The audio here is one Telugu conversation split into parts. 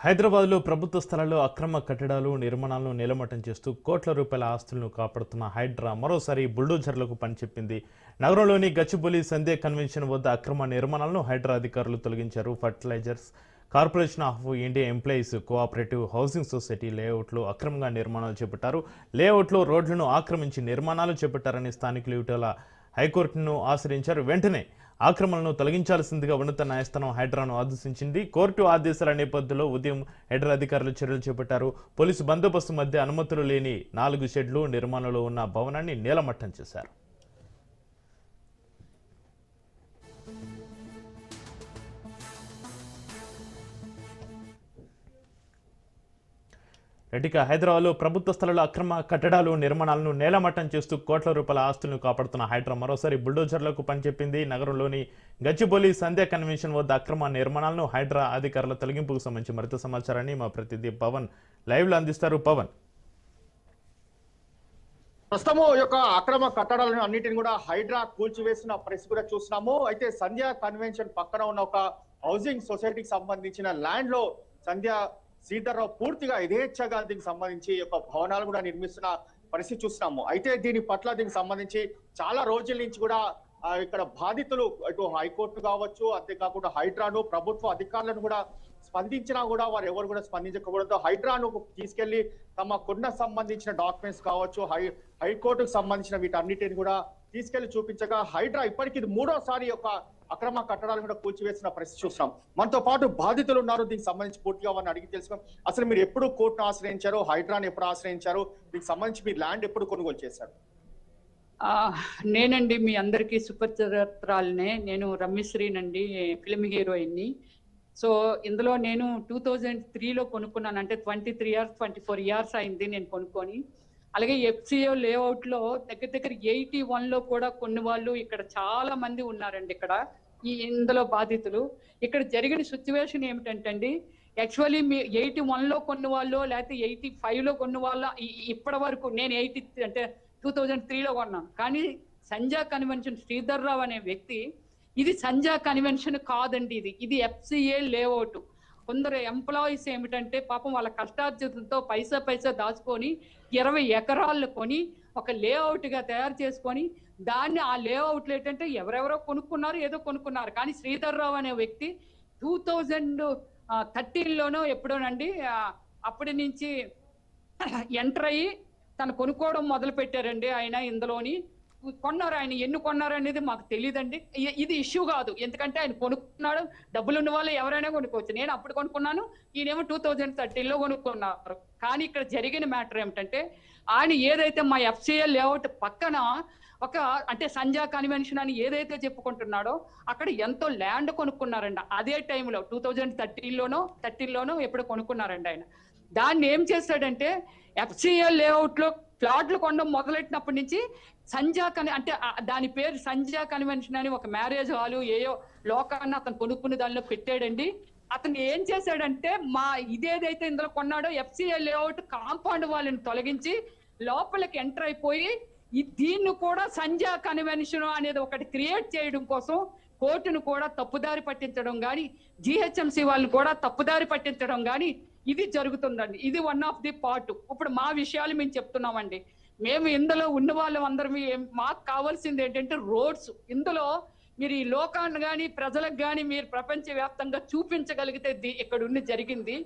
హైదరాబాద్లో ప్రభుత్వ స్థలాల్లో అక్రమ కట్టడాలు నిర్మాణాలను నిలమట్టం చేస్తూ కోట్ల రూపాయల ఆస్తులను కాపాడుతున్న హైడ్రా మరోసారి బుల్డోజర్లకు పనిచెప్పింది. నగరంలోని గచ్చిబౌలి సంధ్య కన్వెన్షన్ వద్ద అక్రమ నిర్మాణాలను హైడ్రా అధికారులు తొలగించారు. Fertilisers corporation of India employees cooperative housing society లేఅవుట్లో అక్రమంగా నిర్మాణాలు చేపట్టారు. లేఅవుట్లో రోడ్లను ఆక్రమించి నిర్మాణాలు చేపట్టారని స్థానికులు ఇటీవల హైకోర్టును ఆశ్రయించారు. వెంటనే ఆక్రమణను తొలగించాల్సిందిగా ఉన్నత న్యాయస్థానం హైడ్రాను ఆదేశించింది. కోర్టు ఆదేశాల నేపథ్యంలో ఉదయం హైడ్రా అధికారులు చర్యలు చేపట్టారు. పోలీసు బందోబస్తు మధ్య అనుమతులు లేని 4 షెడ్లు నిర్మాణంలో ఉన్న భవనాన్ని నేలమట్టం చేశారు. రెడ్డిక హైదరాబాద్లో ప్రభుత్వ స్థలాల్లో అక్రమ కట్టడాలు నిర్మాణాలను నేలమట్టం చేస్తూ కోట్ల రూపాయల ఆస్తులను కాపాడుతున్న హైడ్రా మరోసారి బుల్డోజర్లకు పనిచెప్పింది. నగరంలోని గచ్చిబౌలి సంధ్య కన్వెన్షన్ వద్ద అక్రమ నిర్మాణాలను హైడ్రా అధికారుల తొలగింపుకు సంబంధించి మరింత సమాచారాన్ని మా ప్రతినిధి పవన్ లైవ్ లో అందిస్తారు. పవన్, ప్రస్తుతము యొక్క అక్రమ కట్టడాలను అన్నిటిని కూడా హైడ్రా కూల్చివేసిన పరిస్థితి కూడా చూస్తున్నాము. అయితే సంధ్య కన్వెన్షన్ పక్కన ఉన్న ఒక హౌసింగ్ సొసైటీకి సంబంధించిన ల్యాండ్ లో సంధ్య శ్రీధర్రావు పూర్తిగా యథేచ్ఛగా దీనికి సంబంధించి యొక్క భవనాలు కూడా నిర్మిస్తున్న పరిస్థితి చూస్తున్నాము. అయితే దీని పట్ల దీనికి సంబంధించి చాలా రోజుల నుంచి కూడా ఇక్కడ బాధితులు ఇటు హైకోర్టు కావచ్చు, అంతేకాకుండా హైడ్రాను ప్రభుత్వ అధికారులను కూడా స్పందించినా కూడా వారు ఎవరు కూడా స్పందించకపోవడంతో హైడ్రాను తీసుకెళ్లి తమకున్న సంబంధించిన డాక్యుమెంట్స్ కావచ్చు, హైకోర్టుకు సంబంధించిన వీటన్నిటిని కూడా తీసుకెళ్లి చూపించగా హైడ్రా ఇప్పటికీ ఇది 3వ యొక్క అక్రమ కట్టడాలు కూడా కూల్చివేసిన పరిస్థితి చూస్తున్నాం. మనతో పాటు బాధితులు ఉన్నారు. దీనికి సంబంధించి పూర్తిగా వారిని అడిగి తెలుసుకున్నాం. అసలు మీరు ఎప్పుడు కోర్టును ఆశ్రయించారు, హైడ్రాను ఎప్పుడు ఆశ్రయించారు, దీనికి సంబంధించి మీరు ల్యాండ్ ఎప్పుడు కొనుగోలు చేశారు? నేనండి మీ అందరికీ సుపరిచితురాలనే. నేను రమ్యశ్రీనండి, ఫిల్మ్ హీరోయిన్ని. సో ఇందులో నేను 2003లో కొనుక్కున్నాను. అంటే 23 years 24 years అయింది నేను కొనుక్కొని. అలాగే FCO లేఅవుట్లో దగ్గర 81లో కూడా కొన్ని వాళ్ళు ఇక్కడ చాలా మంది ఉన్నారండి. ఇక్కడ ఇందులో బాధితులు. ఇక్కడ జరిగిన సిచ్యువేషన్ ఏమిటంటే అండి, యాక్చువల్లీ మీ 81లో కొన్ని వాళ్ళు లేకపోతే 85లో కొన్ని వాళ్ళు ఇప్పటి వరకు నేను 2003లో కొన్నాను. కానీ సంధ్య కన్వెన్షన్ శ్రీధర్రావు అనే వ్యక్తి, ఇది సంధ్య కన్వెన్షన్ కాదండి, ఇది FCA లేఅవుట్. కొందరు ఎంప్లాయీస్ ఏమిటంటే పాపం వాళ్ళ కష్టార్జితంతో పైసా దాచుకొని 20 ఎకరాలు కొని ఒక లేఅవుట్గా తయారు చేసుకొని దాన్ని ఆ లేఅవుట్లు ఏంటంటే ఎవరెవరో కొనుక్కున్నారు, ఏదో కొనుక్కున్నారు. కానీ శ్రీధర్రావు అనే వ్యక్తి 2013లోనో ఎప్పుడోనండి అప్పటి నుంచి ఎంటర్ అయ్యి తను కొనుక్కోవడం మొదలు పెట్టారండి. ఆయన ఇందులోని కొన్నారు. ఆయన ఎన్ని కొన్నారు అనేది మాకు తెలియదండి. ఇది ఇష్యూ కాదు, ఎందుకంటే ఆయన కొనుక్కున్నాడు. డబ్బులు ఉన్న వాళ్ళు ఎవరైనా కొనుక్కోవచ్చు. నేను అప్పుడు కొనుక్కున్నాను, ఈయనేమో 2013లో కొనుక్కున్నారు. కానీ ఇక్కడ జరిగిన మ్యాటర్ ఏమిటంటే, ఆయన ఏదైతే మా FCA లేఅవుట్ పక్కన ఒక అంటే సంధ్య కన్వెన్షన్ అని ఏదైతే చెప్పుకుంటున్నాడో అక్కడ ఎంతో ల్యాండ్ కొనుక్కున్నారండి. అదే టైంలో 2013లోనో ఎప్పుడు కొనుక్కున్నారండి ఆయన. దాన్ని ఏం చేశాడంటే FCA లేఅవుట్లో ఫ్లాట్లు కొనడం మొదలెట్టినప్పటి నుంచి అంటే దాని పేరు సంధ్య కన్వెన్షన్ అని ఒక మ్యారేజ్ హాలు ఏయో లోకాన్ని అతను కొనుక్కుని దానిలో పెట్టాడండి. అతను ఏం చేశాడంటే ఇదేదైతే ఇందులో కొన్నాడో FCA లేఅవుట్ కాంపౌండ్ వాళ్ళని తొలగించి లోపలికి ఎంటర్ అయిపోయి దీన్ని కూడా సంధ్య కన్వెన్షన్ అనేది ఒకటి క్రియేట్ చేయడం కోసం కోర్టును కూడా తప్పుదారి పట్టించడం కానీ, GHMC వాళ్ళని కూడా తప్పుదారి పట్టించడం కానీ ఇది జరుగుతుందండి. ఇది వన్ ఆఫ్ ది పార్ట్. ఇప్పుడు మా విషయాలు మేము చెప్తున్నామండి. మేము ఇందులో ఉన్న వాళ్ళం అందరం మాకు కావాల్సింది ఏంటంటే రోడ్స్. ఇందులో మీరు ఈ లోకాన్ని కానీ ప్రజలకు కానీ మీరు ప్రపంచవ్యాప్తంగా చూపించగలిగితే ఇక్కడ ఉన్న జరిగింది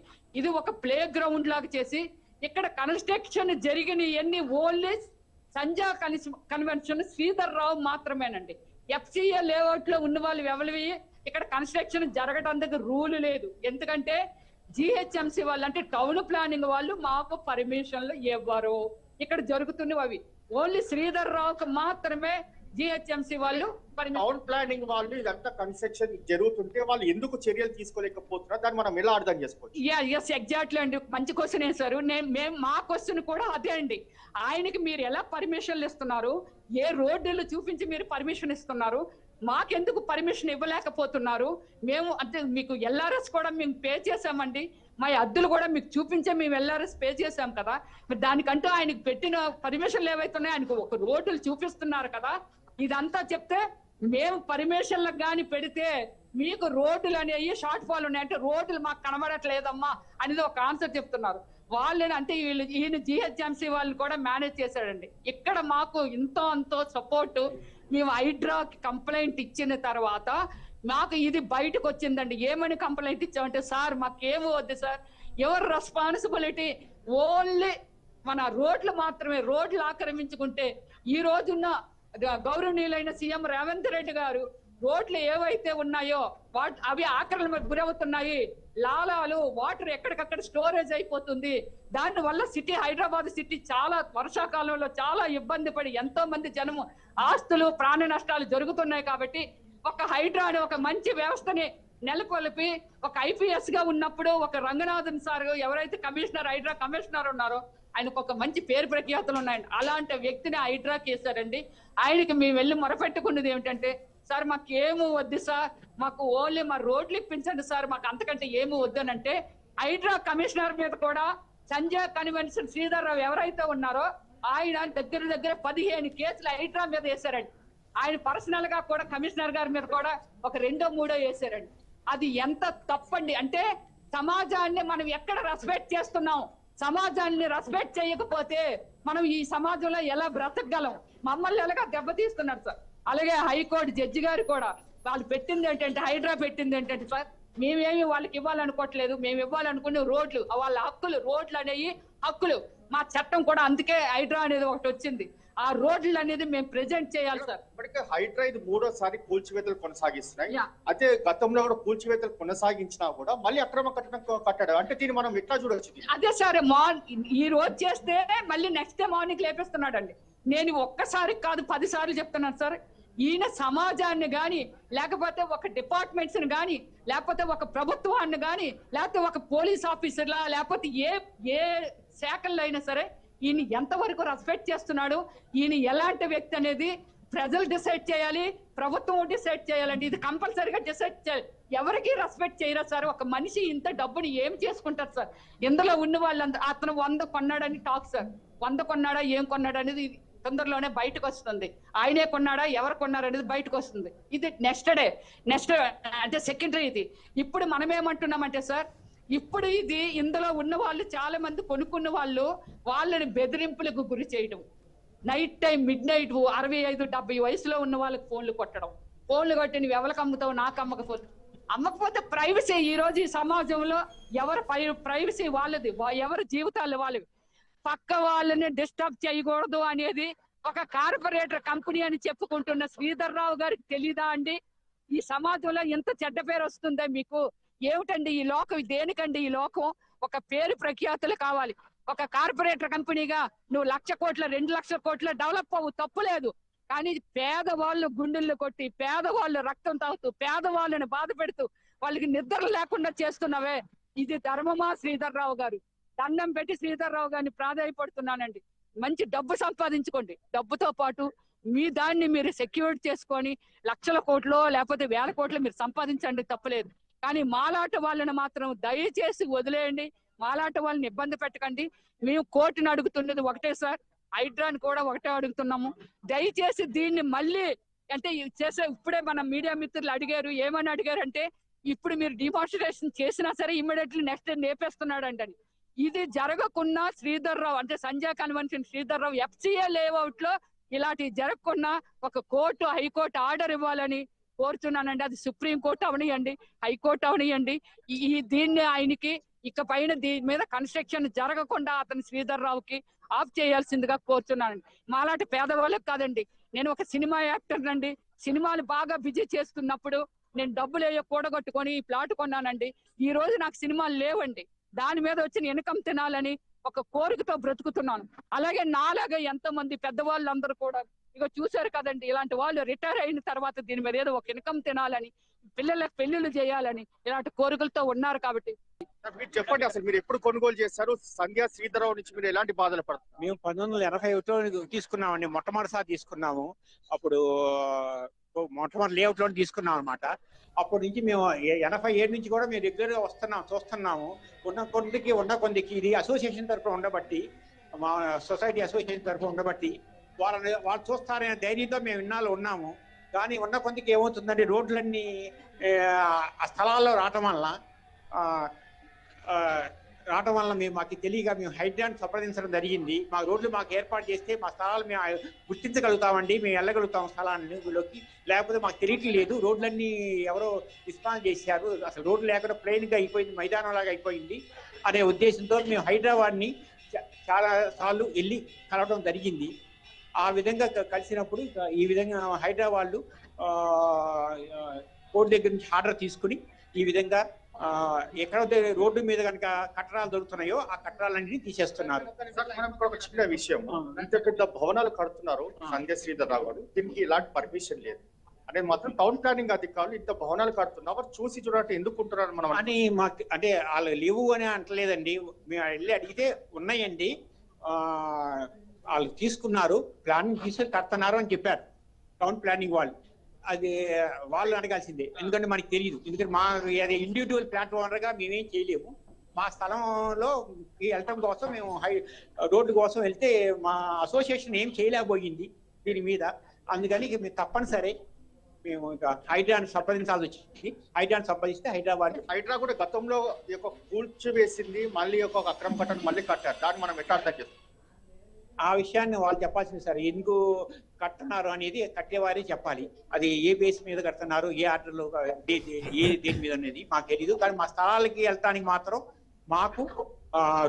ఇది ఒక ప్లే గ్రౌండ్ లాగా చేసి ఇక్కడ కన్స్ట్రక్షన్ జరిగినవన్నీ ఓన్లీ సంధ్య కన్వెన్షన్ శ్రీధర్రావు మాత్రమేనండి. FCA లేఅవుట్ లో ఉన్న వాళ్ళు ఎవరివి ఇక్కడ కన్స్ట్రక్షన్ జరగడానికి రూల్ లేదు. ఎందుకంటే GHMC వాళ్ళు అంటే టౌన్ ప్లానింగ్ వాళ్ళు మాకు పర్మిషన్లు ఇవ్వరు. ఇక్కడ జరుగుతున్నవి అవి ఓన్లీ శ్రీధర్రావుకి మాత్రమే GHMC వాళ్ళు టౌన్ ప్లానింగ్ వాళ్ళు ఇదంతా కన్స్ట్రక్షన్ జరుగుతుంటే వాళ్ళు ఎందుకు చర్యలు తీసుకోలేకపోతున్నారు, దాన్ని మనం ఎలా అర్థం చేసుకోవచ్చు? ఎగ్జాక్ట్లీ అండి, మంచి క్వశ్చన్ వేశారు. మా క్వశ్చన్ కూడా అదే అండి. ఆయనకి మీరు ఎలా పర్మిషన్లు ఇస్తున్నారు, ఏ రోడ్డులు చూపించి మీరు పర్మిషన్ ఇస్తున్నారు, మాకెందుకు పర్మిషన్ ఇవ్వలేకపోతున్నారు? మేము అంటే మీకు LRS కూడా మేము పే చేసామండి, మా అద్దులు కూడా మీకు చూపించే మేము LRS పే చేసాం కదా. దానికంటూ ఆయనకు పెట్టిన పర్మిషన్లు ఏవైతున్నాయో ఆయనకు ఒక రోడ్డులు చూపిస్తున్నారు కదా. ఇదంతా చెప్తే మేము పర్మిషన్లకు కానీ పెడితే మీకు రోడ్లు అనేవి షార్ట్ ఫాల్ ఉన్నాయి అంటే రోడ్లు మాకు కనబడట్లేదమ్మా అనేది ఒక ఆన్సర్ చెప్తున్నారు. వాళ్ళని అంటే ఈయన జిహెచ్ఎంసీ వాళ్ళని కూడా మేనేజ్ చేశాడండి. ఇక్కడ మాకు ఇంతో అంతో సపోర్ట్ మేము హైడ్రాకి కంప్లైంట్ ఇచ్చిన తర్వాత మాకు ఇది బయటకు వచ్చిందండి. ఏమని కంప్లైంట్ ఇచ్చామంటే, సార్ మాకేమో వద్దు సార్, ఎవరు రెస్పాన్సిబిలిటీ ఓన్లీ మన రోడ్లు మాత్రమే, రోడ్లు ఆక్రమించుకుంటే ఈ రోజున్న గౌరవనీయులైన సీఎం రేవంత్ రెడ్డి గారు రోడ్లు ఏవైతే ఉన్నాయో అవి ఆక్రమణకు గురవుతున్నాయి, లాలాలు వాటర్ ఎక్కడికక్కడ స్టోరేజ్ అయిపోతుంది. దాని వల్ల సిటీ హైదరాబాద్ సిటీ చాలా వర్షాకాలంలో చాలా ఇబ్బంది పడి ఎంతో మంది జనము ఆస్తులు ప్రాణ నష్టాలు జరుగుతున్నాయి. కాబట్టి ఒక హైడ్రా అనే ఒక మంచి వ్యవస్థని నెలకొల్పి ఒక ఐపీఎస్ గా ఉన్నప్పుడు ఒక రంగనాథన్ సార్ ఎవరైతే కమిషనర్ హైడ్రా కమిషనర్ ఉన్నారో ఆయనకు ఒక మంచి పేరు ప్రఖ్యాతులు ఉన్నాయండి. అలాంటి వ్యక్తిని హైడ్రాకి వేశారండి. ఆయనకి మేము వెళ్ళి మొరపెట్టుకున్నది ఏమిటంటే, సార్ మాకు ఏమీ వద్దు సార్, మాకు ఓన్లీ మా రోడ్లు ఇప్పించండి సార్, మాకు అంతకంటే ఏమీ వద్దనంటే హైడ్రా కమిషనర్ మీద కూడా సంజయ్ కన్వెన్షన్ శ్రీధర్ రావు ఎవరైతే ఉన్నారో ఆయన దగ్గర 15 కేసులు హైడ్రా మీద వేశారండి. ఆయన పర్సనల్ గా కూడా కమిషనర్ గారి మీద కూడా ఒక 2-3 వేశారండి. అది ఎంత తప్పండి. అంటే సమాజాన్ని మనం ఎక్కడ రెస్పెక్ట్ చేస్తున్నాం, సమాజాన్ని రెస్పెక్ట్ చేయకపోతే మనం ఈ సమాజంలో ఎలా బ్రతకగలం, మమ్మల్ని ఎలాగా దెబ్బతీస్తున్నారు సార్. అలాగే హైకోర్టు జడ్జి గారు కూడా వాళ్ళు పెట్టింది ఏంటంటే, హైడ్రా పెట్టింది ఏంటంటే, సార్ మేమేమి వాళ్ళకి ఇవ్వాలనుకోవట్లేదు, మేము ఇవ్వాలనుకునే రోడ్లు వాళ్ళ హక్కులు, రోడ్లు అనేవి హక్కులు, మా చట్టం కూడా అందుకే హైడ్రా అనేది ఒకటి వచ్చింది. ఆ రోడ్లు అనేది మేము ప్రెజెంట్ చేయాలి సార్. ఇప్పటికే హైడ్రా ఇది 3వ సారి కూల్చివేతలు కొనసాగిస్తున్నాయి. అయితే గతంలో కూడా కూల్చివేతలు కొనసాగించినా కూడా మళ్ళీ అక్రమ కట్టడం కట్టడం అంటే దీన్ని మనం ఎట్లా చూడొచ్చు? అదే సార్, ఈ రోజు చేస్తే మళ్ళీ నెక్స్ట్ డే మార్నింగ్ లేపేస్తున్నాడండి. నేను ఒక్కసారి కాదు 10 సార్లు చెప్తున్నాను సార్. ఈయన సమాజాన్ని గాని, లేకపోతే ఒక డిపార్ట్మెంట్స్ ని గాని, లేకపోతే ఒక ప్రభుత్వాన్ని గాని, లేకపోతే ఒక పోలీస్ ఆఫీసర్లా, లేకపోతే ఏ శాఖల్లో అయినా సరే ఈయన ఎంతవరకు రెస్పెక్ట్ చేస్తున్నాడు, ఈయన ఎలాంటి వ్యక్తి అనేది ప్రజలు డిసైడ్ చేయాలి, ప్రభుత్వం డిసైడ్ చేయాలండి. ఇది కంపల్సరీగా డిసైడ్ చేయాలి. ఎవరికి రెస్పెక్ట్ చేయరా సార్? ఒక మనిషి ఇంత డబ్బుని ఏం చేసుకుంటారు సార్? ఇందులో ఉన్న వాళ్ళంతా అతను 100 కొన్నాడని టాక్ సార్. 100 కొన్నాడా, ఏం కొన్నాడు అనేది తొందరలోనే బయటకు వస్తుంది. ఆయనే కొన్నాడా, ఎవరు కొన్నారు అనేది బయటకు వస్తుంది. ఇది నెక్స్ట్ అంటే సెకండరీ. ఇది ఇప్పుడు మనం ఏమంటున్నామంటే సార్, ఇప్పుడు ఇది ఇందులో ఉన్న వాళ్ళు చాలా మంది కొనుక్కున్న వాళ్ళని బెదిరింపులకు గురి చేయడం, నైట్ టైం మిడ్ నైట్ 65-70 వయసులో ఉన్న వాళ్ళకి ఫోన్లు కొట్టడం, ఫోన్లు కొట్టి నువ్వు ఎవరికి అమ్ముతావు, నాకు అమ్మకపోతే ప్రైవసీ. ఈ రోజు ఈ సమాజంలో ఎవరి ప్రైవసీ వాళ్ళది, ఎవరి జీవితాలు వాళ్ళవి. పక్క వాళ్ళని డిస్టర్బ్ చేయకూడదు అనేది ఒక కార్పొరేటర్ కంపెనీ అని చెప్పుకుంటున్న శ్రీధర్ రావు గారికి తెలీదా అండి? ఈ సమాజంలో ఎంత చెడ్డ పేరు వస్తుందో మీకు? ఏమిటండి ఈ లోకం? దేనికండి ఈ లోకం? ఒక పేరు ప్రఖ్యాతులు కావాలి. ఒక కార్పొరేటర్ కంపెనీగా నువ్వు 1,00,000 కోట్ల 2 లక్షల కోట్ల డెవలప్ అవ్వు, తప్పులేదు. కానీ పేదవాళ్ళు గుండెల్లో కొట్టి, పేదవాళ్ళు రక్తం తాగుతూ, పేదవాళ్ళని బాధ పెడుతూ, వాళ్ళకి నిద్ర లేకుండా చేస్తున్నావే, ఇది ధర్మమా శ్రీధర్ రావు గారు? దండం పెట్టి శ్రీధర్ రావు గారిని ప్రాధాయపడుతున్నానండి. మంచి డబ్బు సంపాదించుకోండి. డబ్బుతో పాటు మీ దాన్ని మీరు సెక్యూర్ చేసుకొని 1,00,000 కోట్లు లేకపోతే 1,000 కోట్లు మీరు సంపాదించండి, తప్పలేదు. కానీ మాలాట వాళ్ళని మాత్రం దయచేసి వదిలేయండి. మాలాట వాళ్ళని ఇబ్బంది పెట్టకండి. మేము కోర్టుని అడుగుతున్నది ఒకటే సార్, హైడ్రాని కూడా ఒకటే అడుగుతున్నాము. దయచేసి దీన్ని మళ్ళీ అంటే ఇప్పుడే మన మీడియా మిత్రులు అడిగారు, ఏమని అడిగారంటే, ఇప్పుడు మీరు డిమాన్స్ట్రేషన్ చేసినా సరే ఇమ్మీడియట్లీ నెక్స్ట్ నేపేస్తున్నాడండి అని. ఇది జరగకుండా శ్రీధర్ రావు అంటే సంజయ్ కన్వెన్షన్ శ్రీధర్ రావు FCA లేఅవుట్ లో ఇలాంటివి జరగకుండా ఒక కోర్టు, హైకోర్టు ఆర్డర్ ఇవ్వాలని కోరుతున్నానండి. అది సుప్రీంకోర్టు అవనియండి, హైకోర్టు అవనియండి. దీన్ని ఆయనకి ఇక పైన దీని మీద కన్స్ట్రక్షన్ జరగకుండా అతను శ్రీధర్ రావుకి ఆఫ్ చేయాల్సిందిగా కోరుతున్నానండి. మాలాంటి పేదవాళ్ళకి కాదండి. నేను ఒక సినిమా యాక్టర్ అండి. సినిమాలు బాగా బిజీ చేస్తున్నప్పుడు నేను డబ్బులు కూడగొట్టుకొని ఈ ప్లాట్ కొన్నానండి. ఈ రోజు నాకు సినిమాలు లేవండి. దాని మీద వచ్చిన ఇన్కమ్ తినాలని ఒక కోరికతో బ్రతుకుతున్నాను. అలాగే నాలాగా ఎంతో మంది పెద్దవాళ్ళు అందరూ కూడా ఇక చూశారు కదండి, ఇలాంటి వాళ్ళు రిటైర్ అయిన తర్వాత దీని మీద ఏదో ఒక ఇన్కమ్ తినాలని, పిల్లలకు పెళ్లిళ్ళు చేయాలని ఇలాంటి కోరికలతో ఉన్నారు. కాబట్టి మీరు చెప్పండి, అసలు మీరు ఎప్పుడు కొనుగోలు చేశారు? సంధ్యా శ్రీధరరావు నుంచి మీరు ఎలాంటి బాధలు పడుతున్నారు? మేము 1981లో తీసుకున్నామండి, మొట్టమొదటిసారి తీసుకున్నాము. అప్పుడు మొట్టమొదటి లేఅవుట్ లో తీసుకున్నాం అనమాట. అప్పటి నుంచి మేము 87 నుంచి కూడా మేము రెగ్యులర్ గా చూస్తున్నాము. ఉన్న కొందికి ఇది అసోసియేషన్ తరఫున ఉండబట్టి, మా సొసైటీ అసోసియేషన్ తరఫున ఉండబట్టి వాళ్ళు చూస్తారనే ధైర్యంతో మేము ఇన్నాళ్ళు ఉన్నాము. కానీ ఉన్న కొంతకి ఏమవుతుందంటే రోడ్లన్నీ ఆ స్థలాల్లో రావటం వల్ల మేము మాకు తెలియక మేము హైడ్రాన్ సంప్రదించడం జరిగింది. మా రోడ్లు మాకు ఏర్పాటు చేస్తే మా స్థలాలు మేము గుర్తించగలుగుతామండి, మేము వెళ్ళగలుగుతాం స్థలాల్లోకి, లేకపోతే మాకు తెలియట్లేదు. రోడ్లన్నీ ఎవరో డిస్పాన్స్ చేశారు, అసలు రోడ్లు లేకుండా ప్లెయిన్గా అయిపోయింది, మైదానం లాగా అయిపోయింది అనే ఉద్దేశంతో మేము హైదరాబాద్ని చాలా సార్లు వెళ్ళి కలవడం జరిగింది. ఆ విధంగా కలిసినప్పుడు ఈ విధంగా హైదరాబాద్లు కోర్టు దగ్గర నుంచి ఆర్డర్ తీసుకుని ఈ విధంగా ఎక్కడైతే రోడ్డు మీద కనుక కట్టడాలు దొరుకుతున్నాయో ఆ కట్టడాలన్నీ తీసేస్తున్నారు. ఒక చిన్న విషయం, ఇంత పెద్ద భవనాలు కడుతున్నారు సంధ్య శ్రీధర్రావు గారు, దీనికి ఇలాంటి పర్మిషన్ లేదు అంటే మాత్రం టౌన్ ప్లానింగ్ అధికారులు ఇంత భవనాలు కడుతున్నారు, చూసి చూడటం ఎందుకుంటున్నారు మనం అని మాకు అంటే వాళ్ళు లేవు అని అంటలేదండి. మేము వెళ్ళి అడిగితే ఉన్నాయండి, వాళ్ళు తీసుకున్నారు, ప్లానింగ్ తీసుకొని కడుతున్నారు అని చెప్పారు టౌన్ ప్లానింగ్ వాళ్ళు. అది వాళ్ళు అడగాల్సిందే, ఎందుకంటే మనకి తెలియదు. ఎందుకంటే మా ఇండివిజువల్ ప్లాట్ ఓనర్గా మేమేం చేయలేము. మా స్థలంలో వెళ్ళటం కోసం మేము రోడ్డు కోసం వెళ్తే మా అసోసియేషన్ ఏం చేయలేకపోయింది దీని మీద. అందుకని మేము తప్పనిసరి మేము ఇక హైడ్రాన్ సంప్రదించాల్సి వచ్చింది. హైడ్రాన్ సంప్రదిస్తే హైడ్రా కూడా గతంలో కూల్చివేసింది, మళ్ళీ ఒక అక్రమ కట్టడం మళ్ళీ కట్టారు. దాన్ని మనం ఎట్లా అర్థం చేస్తాం? ఆ విషయాన్ని వాళ్ళు చెప్పాల్సింది సార్. ఎందుకు కడుతున్నారు అనేది కట్టేవారే చెప్పాలి. అది ఏ బేస్ మీద కడుతున్నారు, ఏ ఆర్డర్లో, దేని మీద అనేది మాకు తెలీదు. కానీ మా స్థలాలకి వెళ్ళటానికి మాత్రం మాకు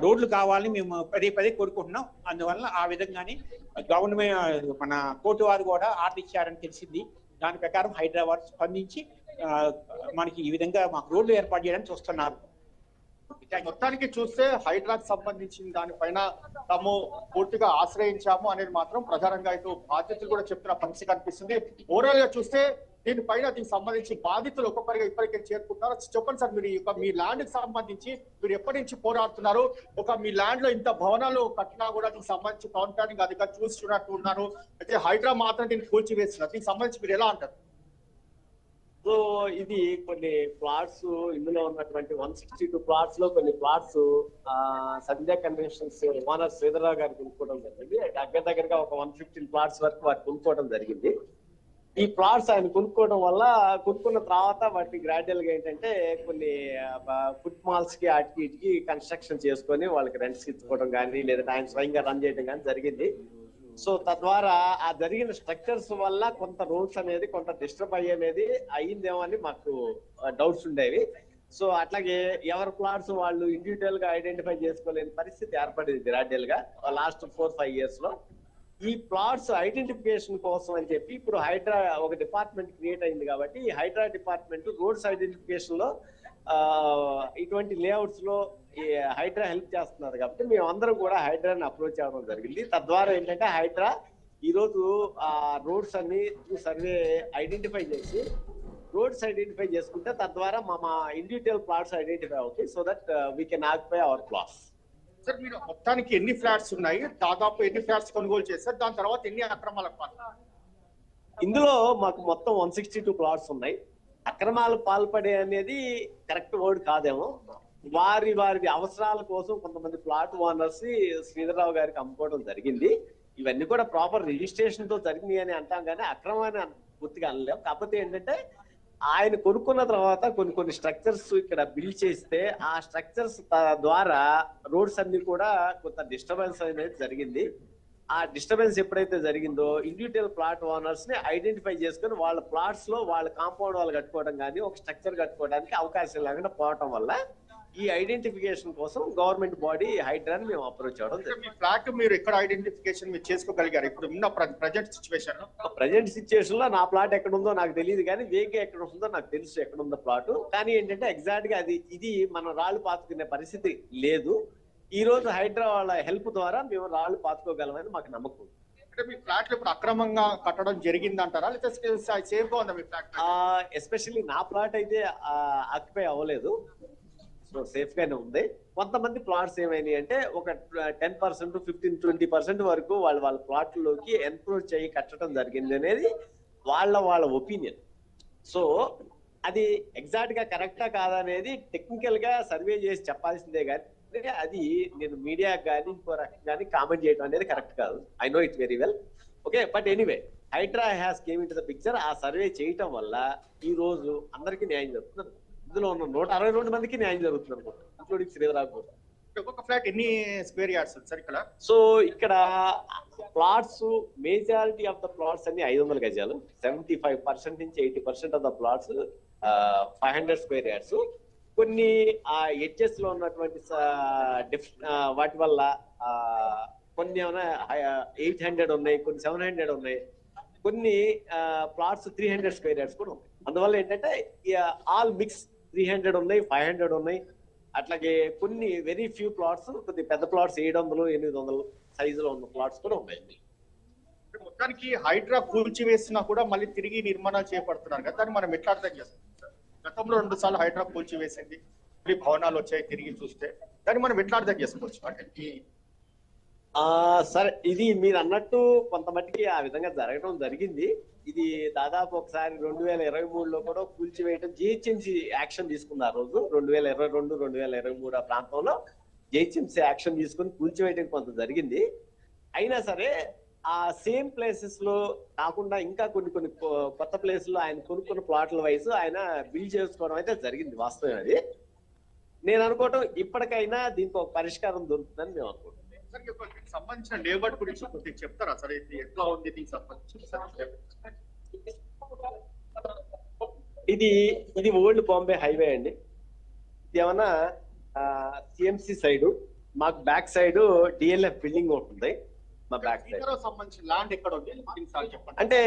రోడ్లు కావాలని మేము పదే కోరుకుంటున్నాం. అందువల్ల ఆ విధంగానే గవర్నమెంట్ మన కోర్టు వారు కూడా ఆర్డర్ ఇచ్చారని తెలిసింది. దాని ప్రకారం హైదరాబాద్ స్పందించి మనకి ఈ విధంగా మాకు రోడ్లు ఏర్పాటు చేయడానికి చూస్తున్నారు. మొత్తానికి చూస్తే హైడ్రాకి సంబంధించిన దానిపైన తాము పూర్తిగా ఆశ్రయించాము అనేది మాత్రం ప్రధానంగా ఇటు బాధితులు కూడా చెప్తున్న పరిస్థితి కనిపిస్తుంది. ఓవరాల్ గా చూస్తే దీనిపైన దీనికి సంబంధించి బాధితులు ఒక్కొక్కరిగా ఇప్పటికే చేరుకుంటున్నారు. చెప్పండి సార్, మీరు మీ ల్యాండ్ కి సంబంధించి మీరు ఎప్పటి నుంచి పోరాడుతున్నారు? మీ ల్యాండ్ లో ఇంత భవనాలు కట్టినా కూడా దీనికి సంబంధించి టౌన్ ప్లానింగ్ అధికారులు చూసి చూడట్టు ఉన్నారు, అయితే హైడ్రా మాత్రం దీన్ని కూల్చివేస్తున్నారు. దీనికి సంబంధించి మీరు ఎలా అంటారు? సో ఇది కొన్ని ప్లాట్స్, ఇందులో ఉన్నటువంటి 162 ప్లాట్స్ లో కొన్ని ప్లాట్స్ సంధ్యా కన్వెన్షన్స్ ఓనర్ శ్రీధర్రావు గారు కొనుక్కోవడం జరిగింది. దగ్గరగా ఒక 115 ప్లాట్స్ వరకు వారు కొనుక్కోవడం జరిగింది. ఈ ప్లాట్స్ ఆయన కొనుక్కున్న తర్వాత వాటికి గ్రాడ్యువల్ గా ఏంటంటే కొన్ని ఫుడ్ మాల్స్ కి వాటికి కన్స్ట్రక్షన్ చేసుకొని వాళ్ళకి రెంట్స్ ఇచ్చుకోవడం కానీ, లేదంటే ఆయన స్వయంగా రన్ చేయడం కానీ జరిగింది. సో తద్వారా ఆ జరిగిన స్ట్రక్చర్స్ వల్ల కొంత రోడ్స్ అనేది కొంత డిస్టర్బ్ అయ్యిందేమో అని మాకు డౌట్స్ ఉండేవి. సో అట్లాగే ఎవరి ప్లాట్స్ వాళ్ళు ఇండివిజువల్ గా ఐడెంటిఫై చేసుకోలేని పరిస్థితి ఏర్పడింది గ్రాడ్యువల్ గా లాస్ట్ 4-5 years లో. ఈ ప్లాట్స్ ఐడెంటిఫికేషన్ కోసం అని చెప్పి ఇప్పుడు హైడ్రా ఒక డిపార్ట్మెంట్ క్రియేట్ అయింది. కాబట్టి ఈ హైడ్రా డిపార్ట్మెంట్ రోడ్స్ ఐడెంటిఫికేషన్ లో ఇటువంటి లేఅవుట్స్ లో ఈ హైడ్రా హెల్ప్ చేస్తున్నారు. కాబట్టి మేము అందరం కూడా హైడ్రాని అప్రోచ్ అవ్వడం జరిగింది. తద్వారా ఏంటంటే హైడ్రా ఈ రోజు ఆ రోడ్స్ అన్ని సర్వే ఐడెంటిఫై చేసి రోడ్స్ ఐడెంటిఫై చేసుకుంటే తద్వారా మా ఇండివిజువల్ ప్లాట్స్ ఐడెంటిఫై అవుతాయి. So that we can occupy our plots. Sir, మీరు మొత్తానికి ఎన్ని ఫ్లాట్స్ ఉన్నాయి, దాదాపు ఎన్ని ఫ్లాట్స్ కొనుగోలు చేస్తారు, దాని తర్వాత ఎన్ని అక్రమాలకు పాల్పడ్డారు? ఇందులో మాకు మొత్తం 162 ప్లాట్స్ ఉన్నాయి. అక్రమాలు పాల్పడే అనేది కరెక్ట్ వర్డ్ కాదేమో. వారి అవసరాల కోసం కొంతమంది ప్లాట్ ఓనర్స్ శ్రీధర్రావు గారికి అమ్ముకోవడం జరిగింది. ఇవన్నీ కూడా ప్రాపర్ రిజిస్ట్రేషన్ తో జరిగినాయి అని అంటాం, కానీ అక్రమాన్ని పూర్తిగా అనలేము. కాకపోతే ఏంటంటే ఆయన కొనుక్కున్న తర్వాత కొన్ని స్ట్రక్చర్స్ ఇక్కడ బిల్డ్ చేస్తే ఆ స్ట్రక్చర్స్ ద్వారా రోడ్స్ అన్ని కూడా కొంత డిస్టర్బెన్స్ అనేది జరిగింది. ఆ డిస్టర్బెన్స్ ఎప్పుడైతే జరిగిందో ఇండివిజువల్ ప్లాట్ ఓనర్స్ ని ఐడెంటిఫై చేసుకుని వాళ్ళ ప్లాట్స్ లో వాళ్ళ కాంపౌండ్ వాళ్ళు కట్టుకోవడం కానీ, ఒక స్ట్రక్చర్ కట్టుకోవడానికి అవకాశం లేకుండా పోవటం వల్ల ఈ ఐడెంటిఫికేషన్ కోసం గవర్నమెంట్ బాడీ హైడ్రాని మేము అప్రోచ్ అవ్వడం జరిగింది. ఫ్లాట్ మీరు ఎక్కడ ఐడెంటిఫికేషన్ మీరు చేసుకోగలిగారు ఇప్పుడు ఉన్న ప్రజెంట్ సిచ్యువేషన్ లో? నా ప్లాట్ ఎక్కడ ఉందో నాకు తెలియదు, కానీ వేగే ఎక్కడ ఉందో నాకు తెలుసు ఎక్కడ ఉందో ప్లాట్. కానీ ఏంటంటే ఎగ్జాక్ట్ గా ఇది మనం రాళ్ళు పాతుకునే పరిస్థితి లేదు. ఈ రోజు హైడ్రా వాళ్ళ హెల్ప్ ద్వారా మేము రాళ్ళు పాతుకోగలమని మాకు నమ్మకం. అంటే మీ ఫ్లాట్ ఇప్పుడు అక్రమంగా కట్టడం జరిగింది అంటారా, లేకపోతే సేఫ్ గా ఉందా మీ ఫ్లాట్? ఎస్పెషల్లీ నా ప్లాట్ అయితే ఆక్యుపై అవ్వలేదు, సో సేఫ్ గానే ఉంది. కొంతమంది ప్లాట్స్ ఏమైనాయి అంటే ఒక 10%, 15-20% వరకు వాళ్ళ ప్లాట్లోకి ఎన్క్రోచ్ అయ్యి కట్టడం జరిగింది అనేది వాళ్ళ ఒపీనియన్. సో అది ఎగ్జాక్ట్ గా కరెక్టా కాదా అనేది టెక్నికల్ గా సర్వే చేసి చెప్పాల్సిందే, కానీ అది నేను మీడియా కానీ ఇంకో రకంగా కామెంట్ చేయడం అనేది కరెక్ట్ కాదు. I know it very well. Okay, but anyway HYDRAA has came into the picture. ఆ సర్వే చేయటం వల్ల ఈ రోజు అందరికీ న్యాయం జరుగుతుంది. ఇందులో ఉన్న 162 మందికి న్యాయం జరుగుతుంది అనుకుంటా, ఇంక్లూడింగ్ శ్రీధరాకు కూడా. ఒక్కొక్క ఫ్లాట్ ఎన్ని స్క్వేర్ యార్డ్స్ ఉంది సార్ ఇక్కడ? సో ఇక్కడ plots majority of the plots అన్ని 500 గజాలు, 75% నుంచి 80% of the plots 500 square yards. కొన్ని ఆ ఎడ్జెస్ లో ఉన్నటువంటి వాటి వల్ల కొన్ని 800 ఉన్నాయి, కొన్ని 700 ఉన్నాయి, కొన్ని ప్లాట్స్ 300 స్క్వేర్ యార్డ్స్ కూడా ఉన్నాయి. అందువల్ల ఏంటంటే ఆల్ మిక్స్ 300 ఉన్నాయి, 500 ఉన్నాయి. అట్లాగే కొన్ని వెరీ ఫ్యూ ప్లాట్స్, కొద్ది పెద్ద ప్లాట్స్ 700, 800 సైజులో ఉన్న ప్లాట్స్ కూడా ఉన్నాయి. మొత్తానికి హైడ్రా కూల్చివేసినా కూడా మళ్ళీ తిరిగి నిర్మాణాలు చేపడుతున్నారు కదా, దాన్ని మనం ఎట్లా అర్థం చేస్తాం? గతంలో 2 సార్లు హైడ్రా కూల్చివేసింది, మళ్ళీ భవనాలు వచ్చాయి తిరిగి చూస్తే, దాన్ని మనం ఎట్లా అర్థం చేసుకోవచ్చు? అంటే సరే, ఇది మీరు అన్నట్టు కొంత మట్టికి ఆ విధంగా జరగడం జరిగింది. ఇది దాదాపు ఒకసారి 2023లో కూడా కూల్చివేయడం జిహెచ్ఎంసీ యాక్షన్ తీసుకుంది. ఆ రోజు 2022, 2023 ఆ ప్రాంతంలో జిహెచ్ఎంసీ యాక్షన్ తీసుకుని కూల్చివేయడం కొంత జరిగింది. అయినా సరే ఆ సేమ్ ప్లేసెస్ లో కాకుండా ఇంకా కొన్ని కొత్త ప్లేస్ లో ఆయన కొనుక్కున్న ప్లాట్ల వైజ్ ఆయన బిల్డ్ చేసుకోవడం అయితే జరిగింది. వాస్తవం అది. నేను అనుకోవటం ఇప్పటికైనా దీనికి ఒక పరిష్కారం దొరుకుతుందని మేము అనుకుంటున్నాం. సంబంధించిన లేబర్ గురించి కొద్దిగా చెప్తారా సార్? ఎట్లా ఉంది దీనికి సంబంధించి? ఇది ఓల్డ్ బాంబే హైవే అండి. ఇది ఏమన్నా సిఎంసి సైడ్, మాకు బ్యాక్ సైడ్ డిఎల్ఎఫ్ బిల్డింగ్ ఉంటుంది. మా బ్యాక్ సైడ్ సంబంధించిన ల్యాండ్ ఎక్కడ ఉంది అంటే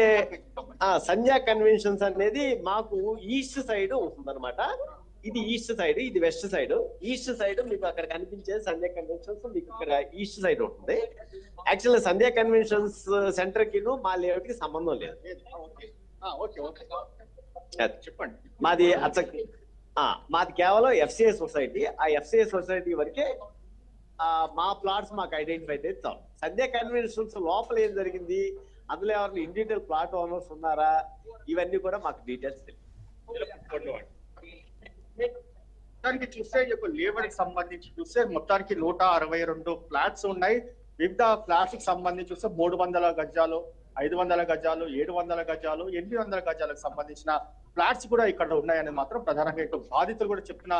సంధ్యా కన్వెన్షన్స్ అనేది మాకు ఈస్ట్ సైడ్ ఉంటుంది అనమాట. ఇది ఈస్ట్ సైడ్, ఇది వెస్ట్ సైడ్. ఈస్ట్ సైడ్ మీకు అక్కడ కనిపించే సంధ్యా కన్వెన్షన్స్ మీకు ఇక్కడ ఈస్ట్ సైడ్ ఉంటుంది. యాక్చువల్ సంధ్యా కన్వెన్షన్స్ సెంటర్ కి మా లేఅవుట్ కి సంబంధం లేదు. చెప్పండి. మాది కేవలం ఎఫ్సిఐ సొసైటీ. ఆ ఎఫ్సిఐ సొసైటీ వరకే మా ప్లాట్స్ మాకు ఐడెంటిఫై అయితే చాలు. సంధ్యా కన్వెన్షన్స్ లోపల ఏం జరిగింది, అందులో ఎవరైనా ఇండివిజువల్ ప్లాట్ ఓనర్స్ ఉన్నారా, ఇవన్నీ కూడా మాకు డీటెయిల్స్ తెలియదు. మొత్తానికి చూస్తే లేబర్ కి సంబంధించి చూస్తే మొత్తానికి 162 ఫ్లాట్స్ ఉన్నాయి. వివిధ ఫ్లాట్స్ కి సంబంధించి చూస్తే 300 గజాలు, 500 గజాలు, 700 గజాలు, 800 గజాలకు సంబంధించిన ఫ్లాట్స్ కూడా ఇక్కడ ఉన్నాయని మాత్రం ప్రధానంగా ఇటు బాధితులు కూడా చెప్పిన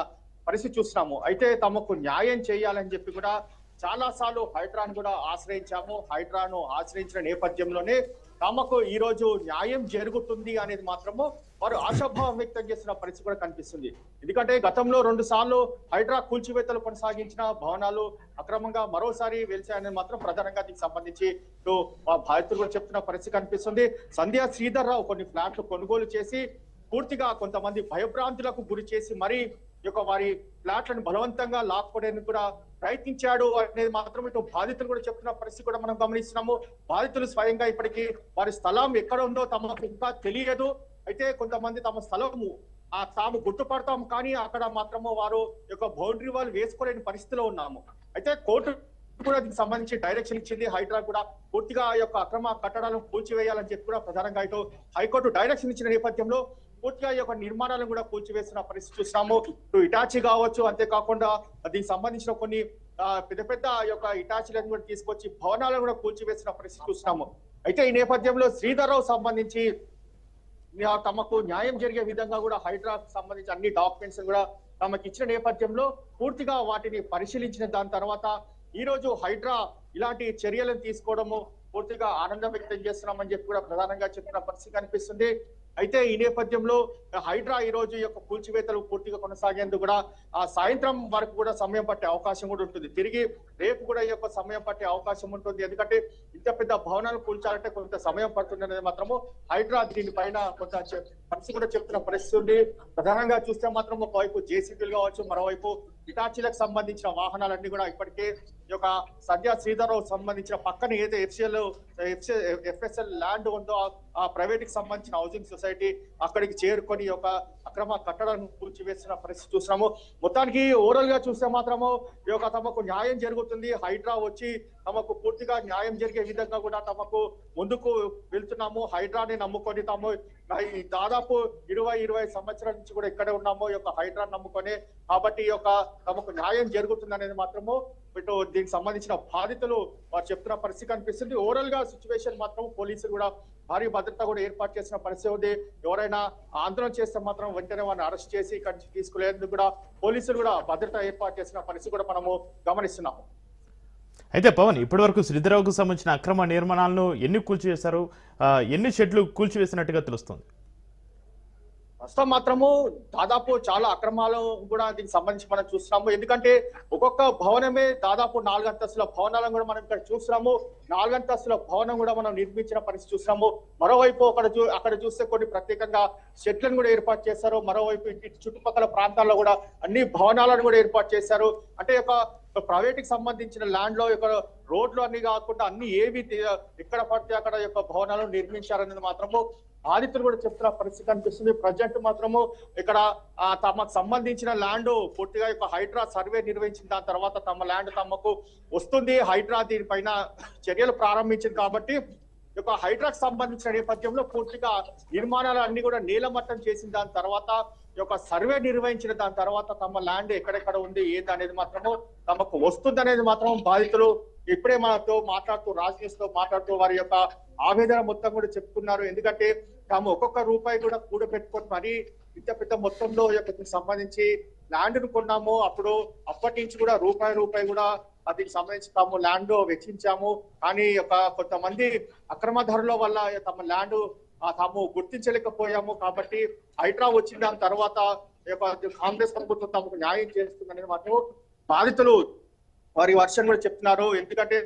పరిస్థితి చూస్తున్నాము. అయితే తమకు న్యాయం చేయాలని చెప్పి కూడా చాలా సార్లు హైడ్రాను కూడా ఆశ్రయించాము. హైడ్రాను ఆశ్రయించిన నేపథ్యంలోనే తమకు ఈ రోజు న్యాయం జరుగుతుంది అనేది మాత్రము వారు ఆశాభావం వ్యక్తం చేసిన పరిస్థితి కూడా కనిపిస్తుంది. ఎందుకంటే గతంలో 2 సార్లు హైడ్రా కూల్చివేతలు కొనసాగించిన భవనాలు అక్రమంగా మరోసారి వెలిచాయని మాత్రం ప్రధానంగా దీనికి సంబంధించి బాధితులు కూడా చెప్తున్న పరిస్థితి కనిపిస్తుంది. సంధ్యా శ్రీధర్ రావు కొన్ని ఫ్లాట్లు కొనుగోలు చేసి పూర్తిగా కొంతమంది భయభ్రాంతులకు గురి చేసి మరి వారి ఫ్లాట్లను బలవంతంగా లాక్కోవడానికి కూడా ప్రయత్నించాడు అనేది మాత్రం ఇటు బాధితులు కూడా చెప్తున్న పరిస్థితి కూడా మనం గమనిస్తున్నాము. బాధితులు స్వయంగా ఇప్పటికీ వారి స్థలం ఎక్కడ ఉందో తమకు ఇంకా తెలియదు. అయితే కొంతమంది తమ స్థలము తాము గుర్తుపడతాం, కానీ అక్కడ మాత్రము వారు బౌండరీ వాల్ వేసుకోలేని పరిస్థితిలో ఉన్నాము. అయితే కోర్టు కూడా దీనికి సంబంధించి డైరెక్షన్ ఇచ్చింది. హైడ్రా కూడా పూర్తిగా అక్రమ కట్టడాలను కూల్చివేయాలని చెప్పి కూడా ప్రధానంగా ఇటు హైకోర్టు డైరెక్షన్ ఇచ్చిన నేపథ్యంలో పూర్తిగా నిర్మాణాలను కూడా కూల్చివేసిన పరిస్థితి చూస్తున్నాము. ఇటాచి కావచ్చు, అంతేకాకుండా దీనికి సంబంధించిన కొన్ని పెద్ద పెద్ద ఇటాచీలను కూడా తీసుకొచ్చి భవనాలను కూడా కూల్చివేసిన పరిస్థితి చూస్తున్నాము. అయితే ఈ నేపథ్యంలో శ్రీధర్రావు సంబంధించి తమకు న్యాయం జరిగే విధంగా కూడా హైడ్రాకు సంబంధించి అన్ని డాక్యుమెంట్స్ కూడా తమకు ఇచ్చిన నేపథ్యంలో పూర్తిగా వాటిని పరిశీలించిన దాని తర్వాత ఈ రోజు హైడ్రా ఇలాంటి చర్యలను తీసుకోవడము పూర్తిగా ఆనందం వ్యక్తం చేస్తున్నామని చెప్పి కూడా ప్రధానంగా చెప్పిన పరిస్థితి కనిపిస్తుంది. అయితే ఈ నేపథ్యంలో హైడ్రా ఈ రోజు కూల్చివేతలు పూర్తిగా కొనసాగేందుకు కూడా సాయంత్రం వరకు కూడా సమయం పట్టే అవకాశం కూడా ఉంటుంది. తిరిగి రేపు కూడా సమయం పట్టే అవకాశం ఉంటుంది. ఎందుకంటే ఇంత పెద్ద భవనాలు కూల్చాలంటే కొంత సమయం పడుతుంది అనేది మాత్రము హైడ్రా దీనిపైన కొంత పరిస్థితి కూడా చెప్తున్న పరిస్థితి ఉంది. ప్రధానంగా చూస్తే మాత్రం ఒకవైపు జేసీబీలు కావచ్చు, మరోవైపు ఇటాచీలకు సంబంధించిన వాహనాలన్నీ కూడా ఇప్పటికే సంధ్యా శ్రీధర్రావు సంబంధించిన పక్కన ఏదైతే ఎఫ్ఎస్ఎల్ ల్యాండ్ ఉందో ఆ ప్రైవేట్ కి సంబంధించిన హౌసింగ్ సొసైటీ అక్కడికి చేరుకొని అక్రమ కట్టడాలను కూల్చివేస్తున్న పరిస్థితి చూస్తున్నాము. మొత్తానికి ఓవరాల్ గా చూస్తే మాత్రము తమకు న్యాయం జరుగుతుంది. హైడ్రా వచ్చి తమకు పూర్తిగా న్యాయం జరిగే విధంగా కూడా తమకు ముందుకు వెళ్తున్నాము. హైడ్రాని నమ్ముకొని తాము దాదాపు 20 సంవత్సరాల నుంచి కూడా ఇక్కడే ఉన్నాము హైడ్రా నమ్ముకొని. కాబట్టి తమకు న్యాయం జరుగుతుంది అనేది మాత్రము ఇటు దీనికి సంబంధించిన బాధితులు వారు చెప్తున్న పరిస్థితి కనిపిస్తుంది. ఓవరాల్ గా సిచ్యువేషన్ మాత్రం పోలీసులు కూడా భారీ భద్రత కూడా ఏర్పాటు చేసిన పరిస్థితి ఉంది. ఎవరైనా ఆందోళన చేస్తే మాత్రం వెంటనే వారిని అరెస్ట్ చేసి ఇక్కడి నుంచి తీసుకునేందుకు కూడా పోలీసులు కూడా భద్రత ఏర్పాటు చేసిన పరిస్థితి కూడా మనము గమనిస్తున్నాము. అయితే పవన్, ఇప్పటివరకు శ్రీధరరావుకు సంబంధించిన అక్రమ నిర్మాణాలను ఎన్ని కూల్చివేశారు, ఎన్ని షెడ్లు కూల్చివేసినట్టుగా తెలుస్తుంది? ప్రస్తుతం మాత్రము దాదాపు చాలా అక్రమాలు కూడా దీనికి సంబంధించి మనం చూస్తున్నాము. ఎందుకంటే ఒక్కొక్క భవనమే దాదాపు 4 అంతస్తుల భవనాలను కూడా మనం ఇక్కడ చూస్తున్నాము. 4 అంతస్తుల భవనం కూడా మనం నిర్మించిన పరిస్థితి చూస్తున్నాము. మరోవైపు అక్కడ చూస్తే కొన్ని ప్రత్యేకంగా షెడ్లను కూడా ఏర్పాటు చేశారు. మరోవైపు ఇంటి చుట్టుపక్కల ప్రాంతాల్లో కూడా అన్ని భవనాలను కూడా ఏర్పాటు చేశారు. అంటే ప్రైవేట్ కి సంబంధించిన ల్యాండ్ లో రోడ్లు అన్ని కాకుండా అన్ని ఏవి ఎక్కడ పడితే అక్కడ భవనాలను నిర్మించారనేది మాత్రము బాధితులు కూడా చెప్తున్న పరిస్థితి కనిపిస్తుంది. ప్రజెంట్ మాత్రము ఇక్కడ తమకు సంబంధించిన ల్యాండ్ పూర్తిగా హైడ్రా సర్వే నిర్వహించిన దాని తర్వాత తమ ల్యాండ్ తమకు వస్తుంది. హైడ్రా దీనిపైన చర్యలు ప్రారంభించింది కాబట్టి హైడ్రాకు సంబంధించిన నేపథ్యంలో పూర్తిగా నిర్మాణాలు అన్ని కూడా నీలమట్టం చేసిన దాని తర్వాత సర్వే నిర్వహించిన దాని తర్వాత తమ ల్యాండ్ ఎక్కడెక్కడ ఉంది ఏది అనేది మాత్రము తమకు వస్తుంది అనేది మాత్రం బాధితులు ఇప్పుడే మనతో మాట్లాడుతూ రాజ్ న్యూస్ తో మాట్లాడుతూ వారి యొక్క ఆవేదన మొత్తం కూడా చెప్పుకున్నారు. ఎందుకంటే తాము ఒక్కొక్క రూపాయి కూడా కూడబెట్టుకొని మరి ఇంత పెద్ద మొత్తంలో సంబంధించి ల్యాండ్ ను కొన్నాము. అప్పటి నుంచి కూడా రూపాయి కూడా దీనికి సంబంధించి తాము ల్యాండ్ వెచ్చించాము. కానీ కొంతమంది అక్రమదారుల వల్ల తమ ల్యాండ్ తాము గుర్తించలేకపోయాము. కాబట్టి హైడ్రా వచ్చిన దాని తర్వాత కాంగ్రెస్ ప్రభుత్వం తమకు న్యాయం చేస్తుందని మాత్రం బాధితులు వారి వర్షం కూడా చెప్తున్నారు. ఎందుకంటే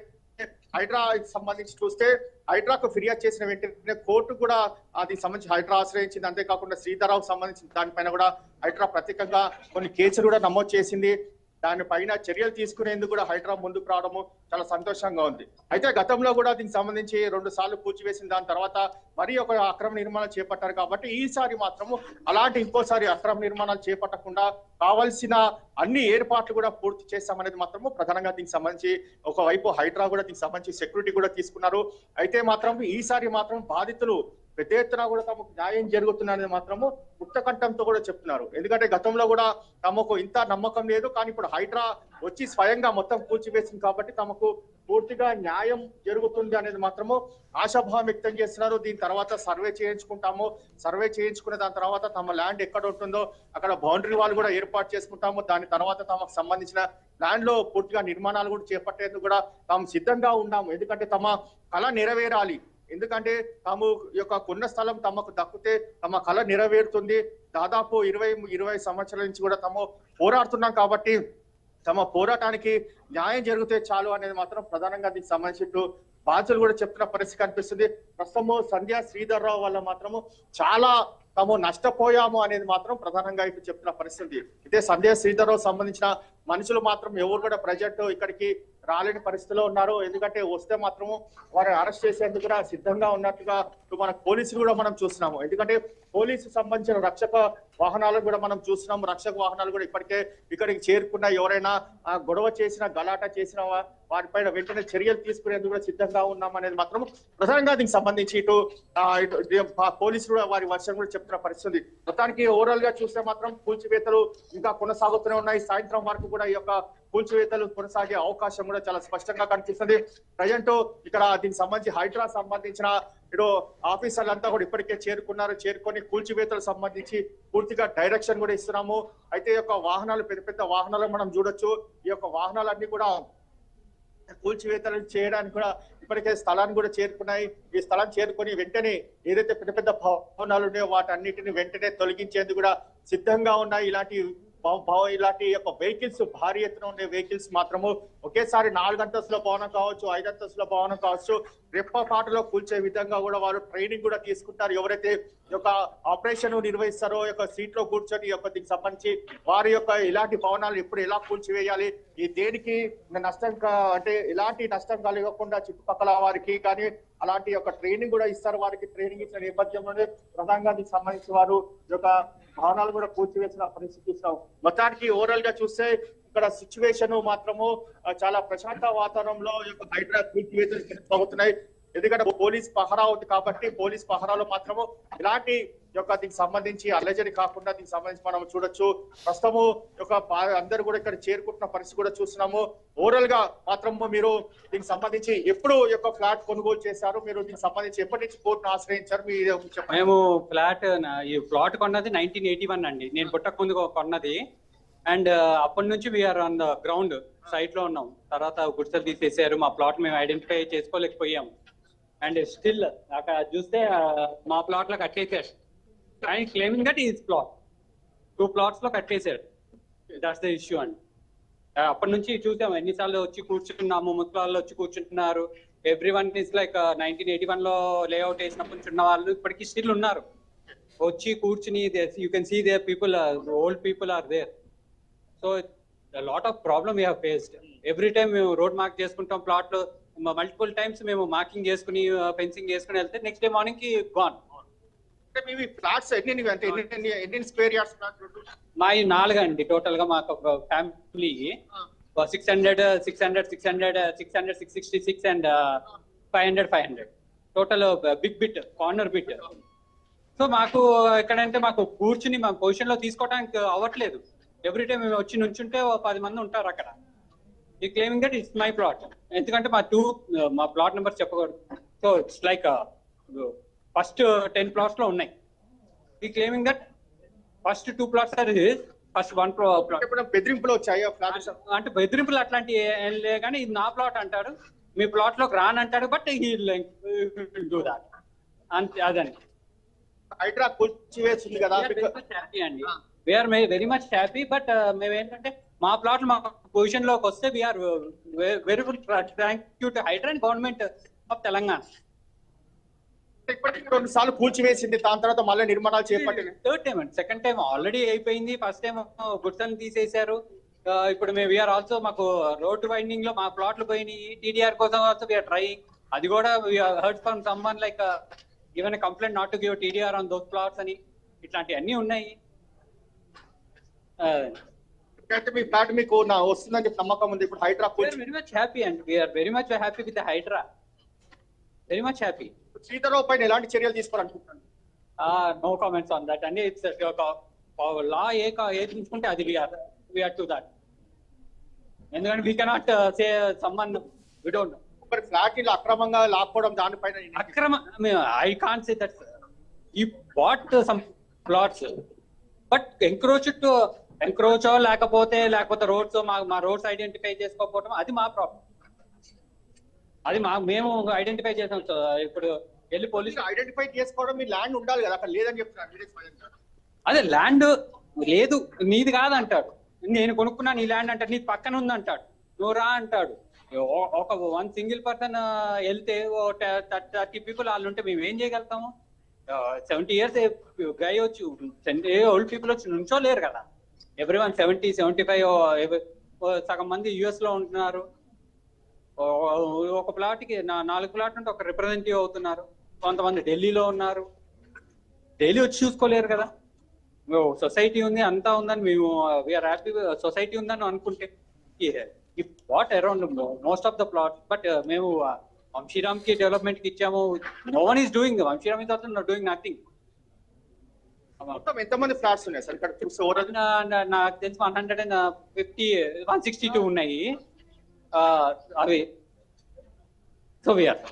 హైడ్రా సంబంధించి చూస్తే హైడ్రాకు ఫిర్యాదు చేసిన వెంటనే కోర్టు కూడా దీనికి సంబంధించి హైడ్రా ఆశ్రయించింది. అంతేకాకుండా శ్రీధరరావు సంబంధించిన దానిపైన కూడా హైడ్రా ప్రత్యేకంగా కొన్ని కేసులు కూడా నమోదు చేసింది. దానిపైన చర్యలు తీసుకునేందుకు కూడా హైడ్రా ముందుకు రావడము చాలా సంతోషంగా ఉంది. అయితే గతంలో కూడా దీనికి సంబంధించి 2 సార్లు కూల్చివేసిన దాని తర్వాత మరి అక్రమ నిర్మాణాలు చేపట్టారు. కాబట్టి ఈసారి మాత్రము అలాంటి ఇంకోసారి అక్రమ నిర్మాణాలు చేపట్టకుండా కావాల్సిన అన్ని ఏర్పాట్లు కూడా పూర్తి చేస్తామనేది మాత్రము ప్రధానంగా దీనికి సంబంధించి ఒకవైపు హైడ్రా కూడా దీనికి సంబంధించి సెక్యూరిటీ కూడా తీసుకున్నారు. అయితే మాత్రం ఈసారి మాత్రం బాధితులు పెద్ద ఎత్తున కూడా తమకు న్యాయం జరుగుతుందనేది మాత్రము ముక్తకంఠంతో కూడా చెప్తున్నారు. ఎందుకంటే గతంలో కూడా తమకు ఇంత నమ్మకం లేదు. కానీ ఇప్పుడు హైడ్రా వచ్చి స్వయంగా మొత్తం కూల్చివేసింది కాబట్టి తమకు పూర్తిగా న్యాయం జరుగుతుంది అనేది మాత్రము ఆశాభావం వ్యక్తం చేస్తున్నారు. దీని తర్వాత సర్వే చేయించుకుంటాము. సర్వే చేయించుకున్న దాని తర్వాత తమ ల్యాండ్ ఎక్కడ ఉంటుందో అక్కడ బౌండరీ వాళ్ళు కూడా ఏర్పాటు చేసుకుంటాము. దాని తర్వాత తమకు సంబంధించిన ల్యాండ్ లో పూర్తిగా నిర్మాణాలు కూడా చేపట్టేందుకు కూడా తాము సిద్ధంగా ఉన్నాము. ఎందుకంటే తమ కళ నెరవేరాలి. ఎందుకంటే తాము కొన్న స్థలం తమకు దక్కితే తమ కళ నెరవేరుతుంది. దాదాపు 20 సంవత్సరాల నుంచి కూడా తాము పోరాడుతున్నాం కాబట్టి తమ పోరాటానికి న్యాయం జరిగితే చాలు అనేది మాత్రం ప్రధానంగా దీనికి సంబంధించి బాధ్యులు కూడా చెప్తున్న పరిస్థితి కనిపిస్తుంది. ప్రస్తుతము సంధ్యా శ్రీధర్రావు వల్ల మాత్రము చాలా తాము నష్టపోయాము అనేది మాత్రం ప్రధానంగా ఇటు చెప్తున్న పరిస్థితి. అయితే సంధ్యా శ్రీధర్రావు సంబంధించిన మనుషులు మాత్రం ఎవరు కూడా ప్రజెంట్ ఇక్కడికి రాలేని పరిస్థితిలో ఉన్నారు. ఎందుకంటే వస్తే మాత్రము వారిని అరెస్ట్ చేసేందుకు కూడా సిద్ధంగా ఉన్నట్టుగా మన పోలీసులు కూడా మనం చూస్తున్నాము. ఎందుకంటే పోలీసు సంబంధించిన రక్షక వాహనాలు కూడా మనం చూస్తున్నాము. రక్షక వాహనాలు కూడా ఇప్పటికే ఇక్కడికి చేరుకున్న ఎవరైనా గొడవ చేసిన గలాట చేసిన వారిపైన వెంటనే చర్యలు తీసుకునేందుకు కూడా సిద్ధంగా ఉన్నాం అనేది మాత్రం ప్రధానంగా దీనికి సంబంధించి ఇటు పోలీసులు కూడా వారి వర్షం కూడా చెప్తున్న పరిస్థితి. మొత్తానికి ఓవరాల్ గా చూస్తే మాత్రం కూల్చివేతలు ఇంకా కొనసాగుతూనే ఉన్నాయి. సాయంత్రం వరకు కూడా ఈ కూల్చివేతలు కొనసాగే అవకాశం కూడా చాలా స్పష్టంగా కనిపిస్తుంది. ప్రజెంట్ ఇక్కడ దీనికి సంబంధించి హైడ్రా సంబంధించిన ఆఫీసర్లు అంతా కూడా ఇప్పటికే చేరుకొని కూల్చివేతలకు సంబంధించి పూర్తిగా డైరెక్షన్ కూడా ఇస్తున్నాము. అయితే వాహనాలు పెద్ద వాహనాలు మనం చూడొచ్చు. ఈ వాహనాలన్నీ కూడా కూల్చివేతలు చేయడానికి కూడా ఇప్పటికే స్థలాన్ని కూడా చేరుకున్నాయి. ఈ స్థలం చేరుకొని వెంటనే ఏదైతే పెద్ద భవనాలు ఉన్నాయో వాటన్నిటిని వెంటనే తొలగించేందుకు కూడా సిద్ధంగా ఉన్నాయి. ఇలాంటి వెహికల్స్ భారీ ఎత్తున ఉండే వెహికల్స్ మాత్రము ఒకేసారి 4 అంతస్తుల భవనం కావచ్చు, 5 అంతస్తుల భవనం కావచ్చు, రెప్పపాటులో కూల్చే విధంగా కూడా వారు ట్రైనింగ్ కూడా తీసుకుంటారు. ఎవరైతే ఆపరేషన్ నిర్వహిస్తారో సీట్ లో కూర్చొని దీనికి సంబంధించి వారి ఇలాంటి భవనాలు ఎప్పుడు ఎలా కూల్చివేయాలి, ఈ దేనికి నష్టం అంటే ఎలాంటి నష్టం కలగకుండా చుట్టుపక్కల వారికి కానీ అలాంటి ట్రైనింగ్ కూడా ఇస్తారు. వారికి ట్రైనింగ్ ఇచ్చిన నేపథ్యంలోనే ప్రధానంగా దీనికి సంబంధించి వారు భవనాలు కూడా కూల్చివేసిన పరిస్థితి చూస్తాం. మొత్తానికి ఓవరాల్ గా చూస్తే ఇక్కడ సిచ్యువేషన్ మాత్రము చాలా ప్రశాంత వాతావరణంలో హైడ్రా కూల్చివేతలు కొనసాగుతున్నాయి. ఎందుకంటే పోలీస్ పహరా ఉంది కాబట్టి పోలీస్ పహరాలో మాత్రము ఇలాంటి దీనికి సంబంధించి అల్లజడి కాకుండా దీనికి సంబంధించి మనం చూడొచ్చు. ప్రస్తుతము అందరూ కూడా ఇక్కడ చేరుకుంటున్న పరిస్థితి కూడా చూస్తున్నాము. ఓవరాల్ గా మాత్రము మీరు దీనికి సంబంధించి ఎప్పుడు ఫ్లాట్ కొనుగోలు చేశారు, మీరు దీనికి సంబంధించి ఎప్పటి నుంచి కోర్టును ఆశ్రయించారు మీరు చెప్పండి. మేము ఈ ప్లాట్ కొన్నది 1981 అండి. నేను పుట్టక ముందు కొన్నది. అండ్ అప్పటి నుంచి we're on the ground site లో ఉన్నాం. తర్వాత గుడిసెలు తీసేసారు, మా ప్లాట్ మేము ఐడెంటిఫై చేసుకోలేకపోయాము. అండ్ స్టిల్ అక్కడ చూస్తే మా ప్లాట్ లో కట్టేసారు. And claiming that is plot 2 plots లో కట్టేసారు. దట్స్ ద ఇష్యూ అండి. అప్పటి నుంచి చూసాము, ఎన్నిసార్లు వచ్చి కూర్చున్నాము, ముస్లాల్లో వచ్చి కూర్చుంటున్నారు. ఎవ్రీ వన్ ఇస్ లైక్ 1981 లో లేఅవుట్ వేసినప్పటి నుంచి ఉన్న వాళ్ళు ఇప్పటికీ స్టిల్ ఉన్నారు. వచ్చి కూర్చుని you can see there people, old people are there. So lot of problem we have faced. Every time మేము రోడ్ మార్క్ చేసుకుంటాం, ప్లాట్ లో మల్టిపుల్ టైమ్స్ మేము మార్కింగ్ చేసుకుని ఫెన్సింగ్ చేసుకుని వెళ్తే నెక్స్ట్ డే మార్నింగ్ కి గాన్. ఫ్లాట్స్ ఎన్ని స్క్వేర్ యార్డ్స్ మా 4 అండి టోటల్ గా. మాకు family 600, 666 and 500 total big bit, corner bit. So మాకు ఎక్కడంటే మాకు కూర్చుని మా పొజిషన్ లో తీసుకోవడానికి అవ్వట్లేదు. ఎవ్రీ టైం మేము వచ్చి నుంచుంటే 10 మంది ఉంటారు అక్కడ. ఈ claiming that it's my plot. ఎందుకంటే మా ప్లాట్ నెంబర్ చెప్పకూడదు. So it's like first 10 plots లో ఉన్నాయి. ఈ claiming that first 2 plots or first 1 plot. బెదిరింపులు వచ్చాయా ఫ్లాట్స్? అంటే బెదిరింపులు అట్లాంటి కానీ ఇది నా ప్లాట్ అంటాడు, మీ ప్లాట్ లోకి రానంటాడు. బట్ డూ దాట్ అంతే. అదండి హైడ్రా కూల్చివేసింది కదా. హ్యాపీ అండి, we're very much happy. But మేము ఏంటంటే మా ప్లాట్ మా పొజిషన్ లోకి వస్తే we're very good thank you to HYDRAA and government of Telangana. ఇప్పటికి 2 సార్లు కూల్చివేసింది, దాని తర్వాత మళ్ళీ నిర్మాణాలు చేపట్టింది. థర్డ్ టైం అండి. సెకండ్ టైం ఆల్రెడీ అయిపోయింది. ఫస్ట్ టైం గుడ్సలు తీసేశారు. ఇప్పుడు మేము వీఆర్ ఆల్సో, మాకు రోడ్ వైండింగ్ లో మా ప్లాట్లు పోయినాయి. టీడీఆర్ కోసం ఆల్సో వీఆర్ ట్రైయింగ్. అది కూడా heard from someone like given complaint not to give TDR on those plots అని. ఇట్లాంటివి అన్ని ఉన్నాయి. మీ ఫ్లాట్ మీకు వస్తుందని చెప్పి నమ్మకం ఉంది. ఇప్పుడు HYDRAA very much happy and we are very much happy with HYDRAA, very much happy. Sridhar Rao పైన ఎలాంటి చర్యలు తీసుకోవాలనుకుంటున్నాను? నో కామెంట్స్ ఆన్ దట్ అండి. ఇట్స్ లా ఏది తీసుకుంటే అది వీఆర్ టు దట్. ఎందుకంటే we cannot say summon we don't know. మరి ఫ్లాట్ ఇలా అక్రమంగా లాక్కోవడం దానిపైన I can't say that you bought some plots but encroach లేకపోతే రోడ్స్ మా రోడ్స్ ఐడెంటిఫై చేసుకోకపోవడం అది మా ప్రాబ్లం. అది మేము ఐడెంటిఫై చేసాం. ఇప్పుడు వెళ్ళి పోలీసు ఐడెంటిఫై చేసుకోవడం, మీ ల్యాండ్ ఉండాలి కదా, అక్కడ లేదని చెప్తున్నారు. అదే ల్యాండ్ లేదు, నీది కాదంటాడు. నేను కొనుక్కున్నా నీ ల్యాండ్ అంటాడు, నీది పక్కన ఉంది అంటాడు, నువ్వు రా అంటాడు. ఒక 1 single person వెళ్తే 30 people వాళ్ళు ఉంటే మేము ఏం చేయగలుగుతాము? 70 years గై వచ్చి ఓల్డ్ పీపుల్ వచ్చి నుంచో లేరు కదా. ఎవ్రీవన్ 70, 75 సగం మంది US లో ఉంటున్నారు. ఒక ప్లాట్కి 4 ప్లాట్ ఉంటే ఒక రిప్రజెంటేటివ్ అవుతున్నారు. కొంతమంది ఢిల్లీలో ఉన్నారు. డైలీ వచ్చి చూసుకోలేరు కదా. సొసైటీ ఉంది, అంతా ఉందని మేము వీఆర్ హ్యాపీ సొసైటీ ఉందని అనుకుంటే what around most of the plot. But మేము వంశీరామ్ కి డెవలప్మెంట్ కి ఇచ్చాము. No one is doing. Vamshiram is also doing nothing. ఎంతమంది ఫ్లాట్స్ ఉన్నాయి సార్ ఇక్కడ? నాకు తెలిసి 150, 162 ఉన్నాయి అవి. సో వీఆర్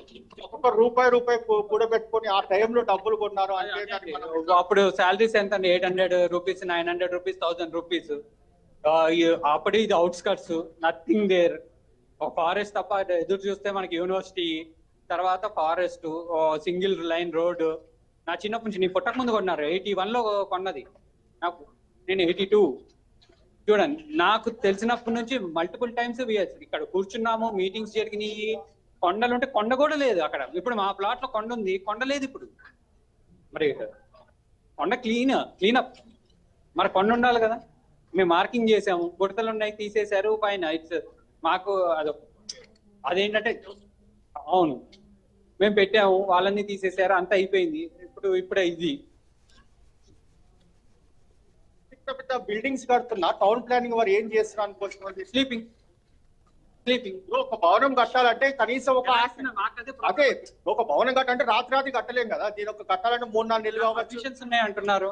ఒక్కొక్క రూపాయి కూడా పెట్టుకొని ఆ టైంలో డబ్బులు కొన్నారు అంటే అప్పుడు శాలరీస్ ఎంత అండి? 800 rupees, 900 rupees, 1000 rupees. అప్పుడు ఇది అవుట్స్కట్స్, నథింగ్ దేర్. ఫారెస్ట్ తప్ప ఎదురు చూస్తే మనకి యూనివర్సిటీ, తర్వాత ఫారెస్ట్, సింగిల్ లైన్ రోడ్. నా చిన్నప్పటి నుంచి, నీ పుట్టక ముందు కొన్నారు. 81 లో కొన్నది నాకు, నేను 82. చూడండి, నాకు తెలిసినప్పటి నుంచి మల్టిపుల్ టైమ్స్ ఇక్కడ కూర్చున్నాము, మీటింగ్స్ జరిగినాయి. కొండలుంటే కొండ కూడా లేదు అక్కడ. ఇప్పుడు మా ప్లాట్ లో కొండ ఉంది, కొండ లేదు ఇప్పుడు. మరి కొండ క్లీనప్, మరి కొండ ఉండాలి కదా. మేము మార్కింగ్ చేసాము, గుడతలు ఉన్నాయి, తీసేశారు పైన. ఇట్స్ మాకు అదేంటంటే అవును మేము పెట్టాము, వాళ్ళని తీసేశారు, అంత అయిపోయింది. ఇప్పుడు ఇది పెద్ద బిల్డింగ్స్ కడుతున్నా టౌన్ ప్లానింగ్ వారు ఏం చేస్తున్నారు అనుకోవచ్చు? Sleeping sleeping. ఒక భవనం కట్టాలంటే కనీసం ఒక అదే ఒక భవనం కట్టాలంటే రాత్రి కట్టలేం కదా, దీని ఒక కట్టాలంటే 3-4 నెలలు కావచ్చు. పర్మిషన్స్ ఉన్నాయి అంటున్నారు,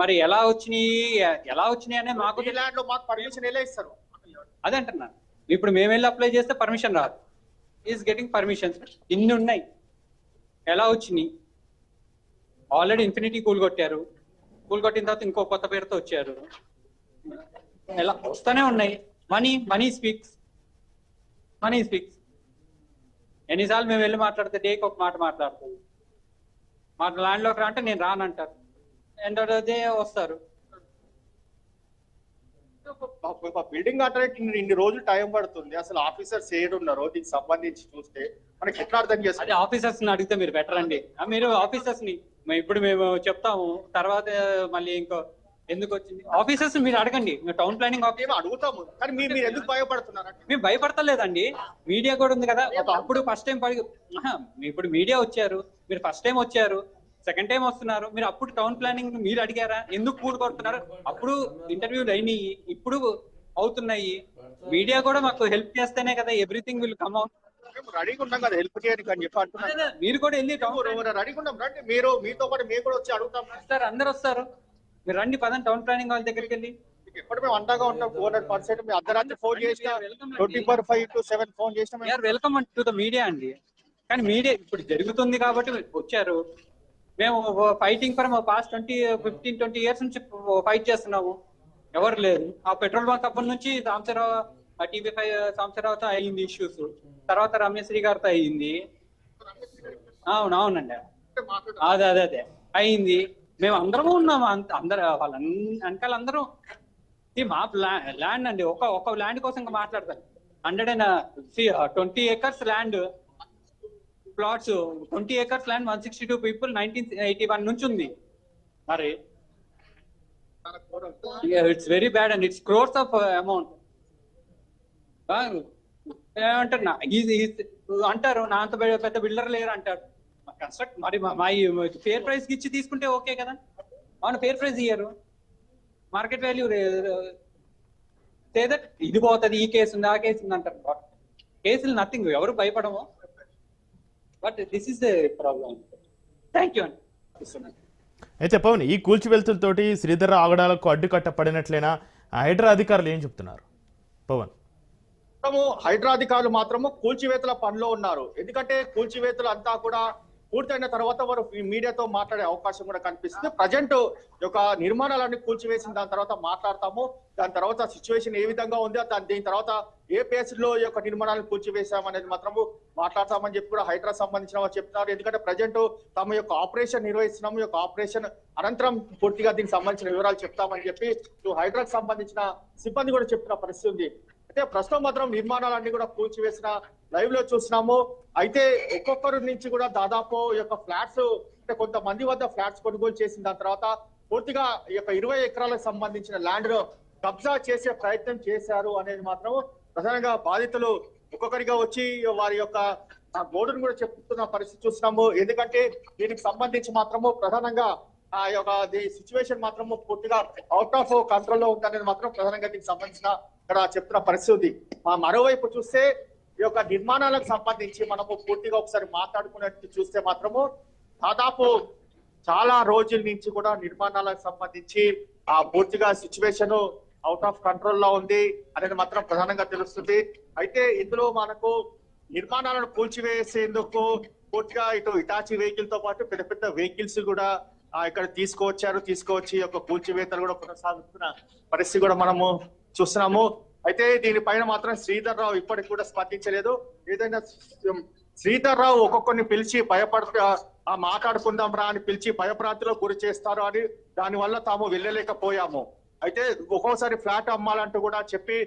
మరి ఎలా వచ్చినాయి అనేది మాకు ఈ ల్యాండ్ లో మాకు పర్మిషన్ ఎలా ఇస్తారు? అదే అంటున్నాను. ఇప్పుడు మేము వెళ్ళి అప్లై చేస్తే పర్మిషన్ రాదు, ఈస్ గెటింగ్ పర్మిషన్స్. ఇన్ని ఉన్నాయి, ఎలా వచ్చినాయి? ఆల్రెడీ ఇన్ఫినిటీ కూల్ కొట్టారు, కూల్ కొట్టిన తర్వాత ఇంకో కొత్త పేరుతో వచ్చారు, ఎలా వస్తూనే ఉన్నాయి. Money speaks. ఎన్నిసార్లు మేము వెళ్ళి మాట్లాడితే డేకి ఒక మాట మాట్లాడుతుంది, మా ల్యాండ్లోకి రా అంటే నేను రానంటారు, ఎండ్ ఆఫ్ ద డే వస్తారు. ఒక బిల్డింగ్ కట్టడానికి ఇన్ని రోజులు టైం పడుతుంది, అసలు ఆఫీసర్స్ ఏడున్నారో దీనికి సంబంధించి చూస్తే మనకి ఎట్లా అర్థం చేస్తారు? అదే ఆఫీసర్స్ ని అడిగితే మీరు బెటర్ అండి. మీరు ఆఫీసర్స్ ని ఇప్పుడు మేము చెప్తాము, తర్వాత మళ్ళీ ఇంకో ఎందుకు వచ్చింది ఆఫీసర్స్ మీరు అడగండి. టౌన్ ప్లానింగ్ మేము అడుగుతాము, కానీ మీరు ఎందుకు భయపడుతున్నారు? మేము భయపడతలేదండి, మీడియా కూడా ఉంది కదా. అప్పుడు ఫస్ట్ టైం ఇప్పుడు మీడియా వచ్చారు, మీరు ఫస్ట్ టైం వచ్చారు, సెకండ్ టైం వస్తున్నారు, మీరు అప్పుడు టౌన్ ప్లానింగ్ మీరు అడిగారా? ఎందుకు కూల్ కొడుతున్నారు? అప్పుడు ఇంటర్వ్యూలు అయినాయి, ఇప్పుడు అవుతున్నాయి. మీడియా కూడా మాకు హెల్ప్ చేస్తేనే కదా ఎవ్రీథింగ్ విల్ కమ్ అవుట్. రెడీగా ఉన్నాం కదా హెల్ప్ చేయడానికి అని చెప్పి అంటున్నారు. మీరు కూడా వెళ్ళి రెడీగా ఉన్నాం రండి, మీరు మీతో పాటు మేము కూడా వచ్చి అడుగుతాం సార్. అందరు వస్తారు, మీరు రండి పదండి టౌన్ ప్లానింగ్ వాళ్ళ దగ్గరికి వెళ్ళి. ఎప్పుడు మేము అండగా ఉంటాం 400%. మేము అర్ధరాత్రి ఫోన్ చేసినా 24/5 ఫోన్ చేసినా వెల్కమ్ టు ద మీడియా అండి. కానీ మీడియా ఇప్పుడు జరుగుతుంది కాబట్టి వచ్చారు. మేము ఫైటింగ్ ఫర్ పాస్ట్ 15-20 ఇయర్స్ నుంచి ఫైట్ చేస్తున్నాము, ఎవరు లేదు. ఆ పెట్రోల్ బంక్ అప్పటి నుంచి సాంబశివరావు TV5 సాంబశివరావుతో అయ్యింది ఇష్యూస్, తర్వాత రమేశ్వరి గారితో అయ్యింది. అవునండి, అదే అయ్యింది. మేము అందరము ఉన్నాము, అందరు వాళ్ళ వెనకాల అందరూ. మా ల్యాండ్ అండి, ఒక ల్యాండ్ కోసం మాట్లాడతారు. 120 acres land plots, 20 acres land 162 people 1981 నుంచి ఉంది. మరి it's very bad and it's crores of amount. ఏమంటారు అంటారు, నా అంత పెద్ద బిల్డర్ లేరు అంటారు. కన్స్ట్రక్ట్ మరి మా ఫేర్ ప్రైస్ ఇచ్చి తీసుకుంటే ఓకే కదా, అవును ఫేర్ ప్రైస్ ఇయ్యరు, మార్కెట్ వాల్యూ దట్ ఇది పోతుంది, ఈ కేసు ఉంది ఆ కేసు ఉంది అంటారు. కేసులు నథింగ్, ఎవరు భయపడము. But this is the problem. Thank you అండి. అయితే పవన్, ఈ కూల్చివెలుతులతోటి శ్రీధర్ ఆగడాలకు అడ్డుకట్ట పడినట్లేనా? హైడ్రా అధికారులు ఏం చెప్తున్నారు పవన్? హైడ్రా అధికారులు మాత్రము కూల్చివేతల పనిలో ఉన్నారు. ఎందుకంటే కూల్చివేతలు అంతా కూడా పూర్తయిన తర్వాత వారు మీడియాతో మాట్లాడే అవకాశం కూడా కనిపిస్తుంది. ప్రజెంట్ యొక్క నిర్మాణాలన్నీ కూల్చివేసిన దాని తర్వాత మాట్లాడతాము, దాని తర్వాత సిచ్యువేషన్ ఏ విధంగా ఉంది, దీని తర్వాత ఏ ప్లేస్ లో ఈ యొక్క నిర్మాణాలను కూల్చివేశామనేది మాత్రము మాట్లాడతామని చెప్పి కూడా హైడ్రా సంబంధించిన వారు చెప్తున్నారు. ఎందుకంటే ప్రజెంట్ తమ యొక్క ఆపరేషన్ నిర్వహిస్తున్నాము, ఈ యొక్క ఆపరేషన్ అనంతరం పూర్తిగా దీనికి సంబంధించిన వివరాలు చెప్తామని చెప్పి హైడ్రాకు సంబంధించిన సిబ్బంది కూడా చెప్తున్న పరిస్థితి ఉంది. అయితే ప్రస్తుతం మాత్రం నిర్మాణాలన్నీ కూడా కూల్చివేసిన లైవ్ లో చూస్తున్నాము. అయితే ఒక్కొక్కరి నుంచి కూడా దాదాపు ఈ యొక్క ఫ్లాట్స్, అంటే కొంతమంది వద్ద ఫ్లాట్స్ కొనుగోలు చేసిన దాని తర్వాత పూర్తిగా ఈ యొక్క 20 ఎకరాలకు సంబంధించిన ల్యాండ్ ను కబ్జా చేసే ప్రయత్నం చేశారు అనేది మాత్రం ప్రధానంగా బాధితులు ఒక్కొక్కరిగా వచ్చి వారి యొక్క గోడును కూడా చెప్తున్న పరిస్థితి చూస్తున్నాము. ఎందుకంటే దీనికి సంబంధించి మాత్రము ప్రధానంగా ఆ యొక్క సిచ్యువేషన్ మాత్రము పూర్తిగా అవుట్ ఆఫ్ కంట్రోల్ లో ఉందనేది మాత్రం ప్రధానంగా దీనికి సంబంధించిన ఇక్కడ చెప్తున్న పరిస్థితి. మరోవైపు చూస్తే ఈ యొక్క నిర్మాణాలకు సంబంధించి మనము పూర్తిగా ఒకసారి మాట్లాడుకున్నట్టు చూస్తే మాత్రము దాదాపు చాలా రోజుల నుంచి కూడా నిర్మాణాలకు సంబంధించి పూర్తిగా సిచ్యువేషన్ అవుట్ ఆఫ్ కంట్రోల్ లో ఉంది అనేది మాత్రం ప్రధానంగా తెలుస్తుంది. అయితే ఇందులో మనకు నిర్మాణాలను కూల్చివేసేందుకు పూర్తిగా ఇటు ఇటాచి వెహికల్ తో పాటు పెద్ద పెద్ద వెహికల్స్ కూడా ఇక్కడ తీసుకొచ్చి యొక్క కూల్చివేతలు కూడా కొనసాగుతున్న పరిస్థితి కూడా మనము చూస్తున్నాము. అయితే దీనిపైన మాత్రం శ్రీధర్ రావు ఇప్పటికి కూడా స్పందించలేదు. ఏదైనా శ్రీధర్ రావు ఒక్కొక్కరిని పిలిచి మాట్లాడుకుందాం రా అని పిలిచి భయభ్రాంతిలో గురి చేస్తారు అని దానివల్ల తాము వెళ్ళలేకపోయాము. అయితే ఒక్కోసారి ఫ్లాట్ అమ్మాలంటూ కూడా చెప్పి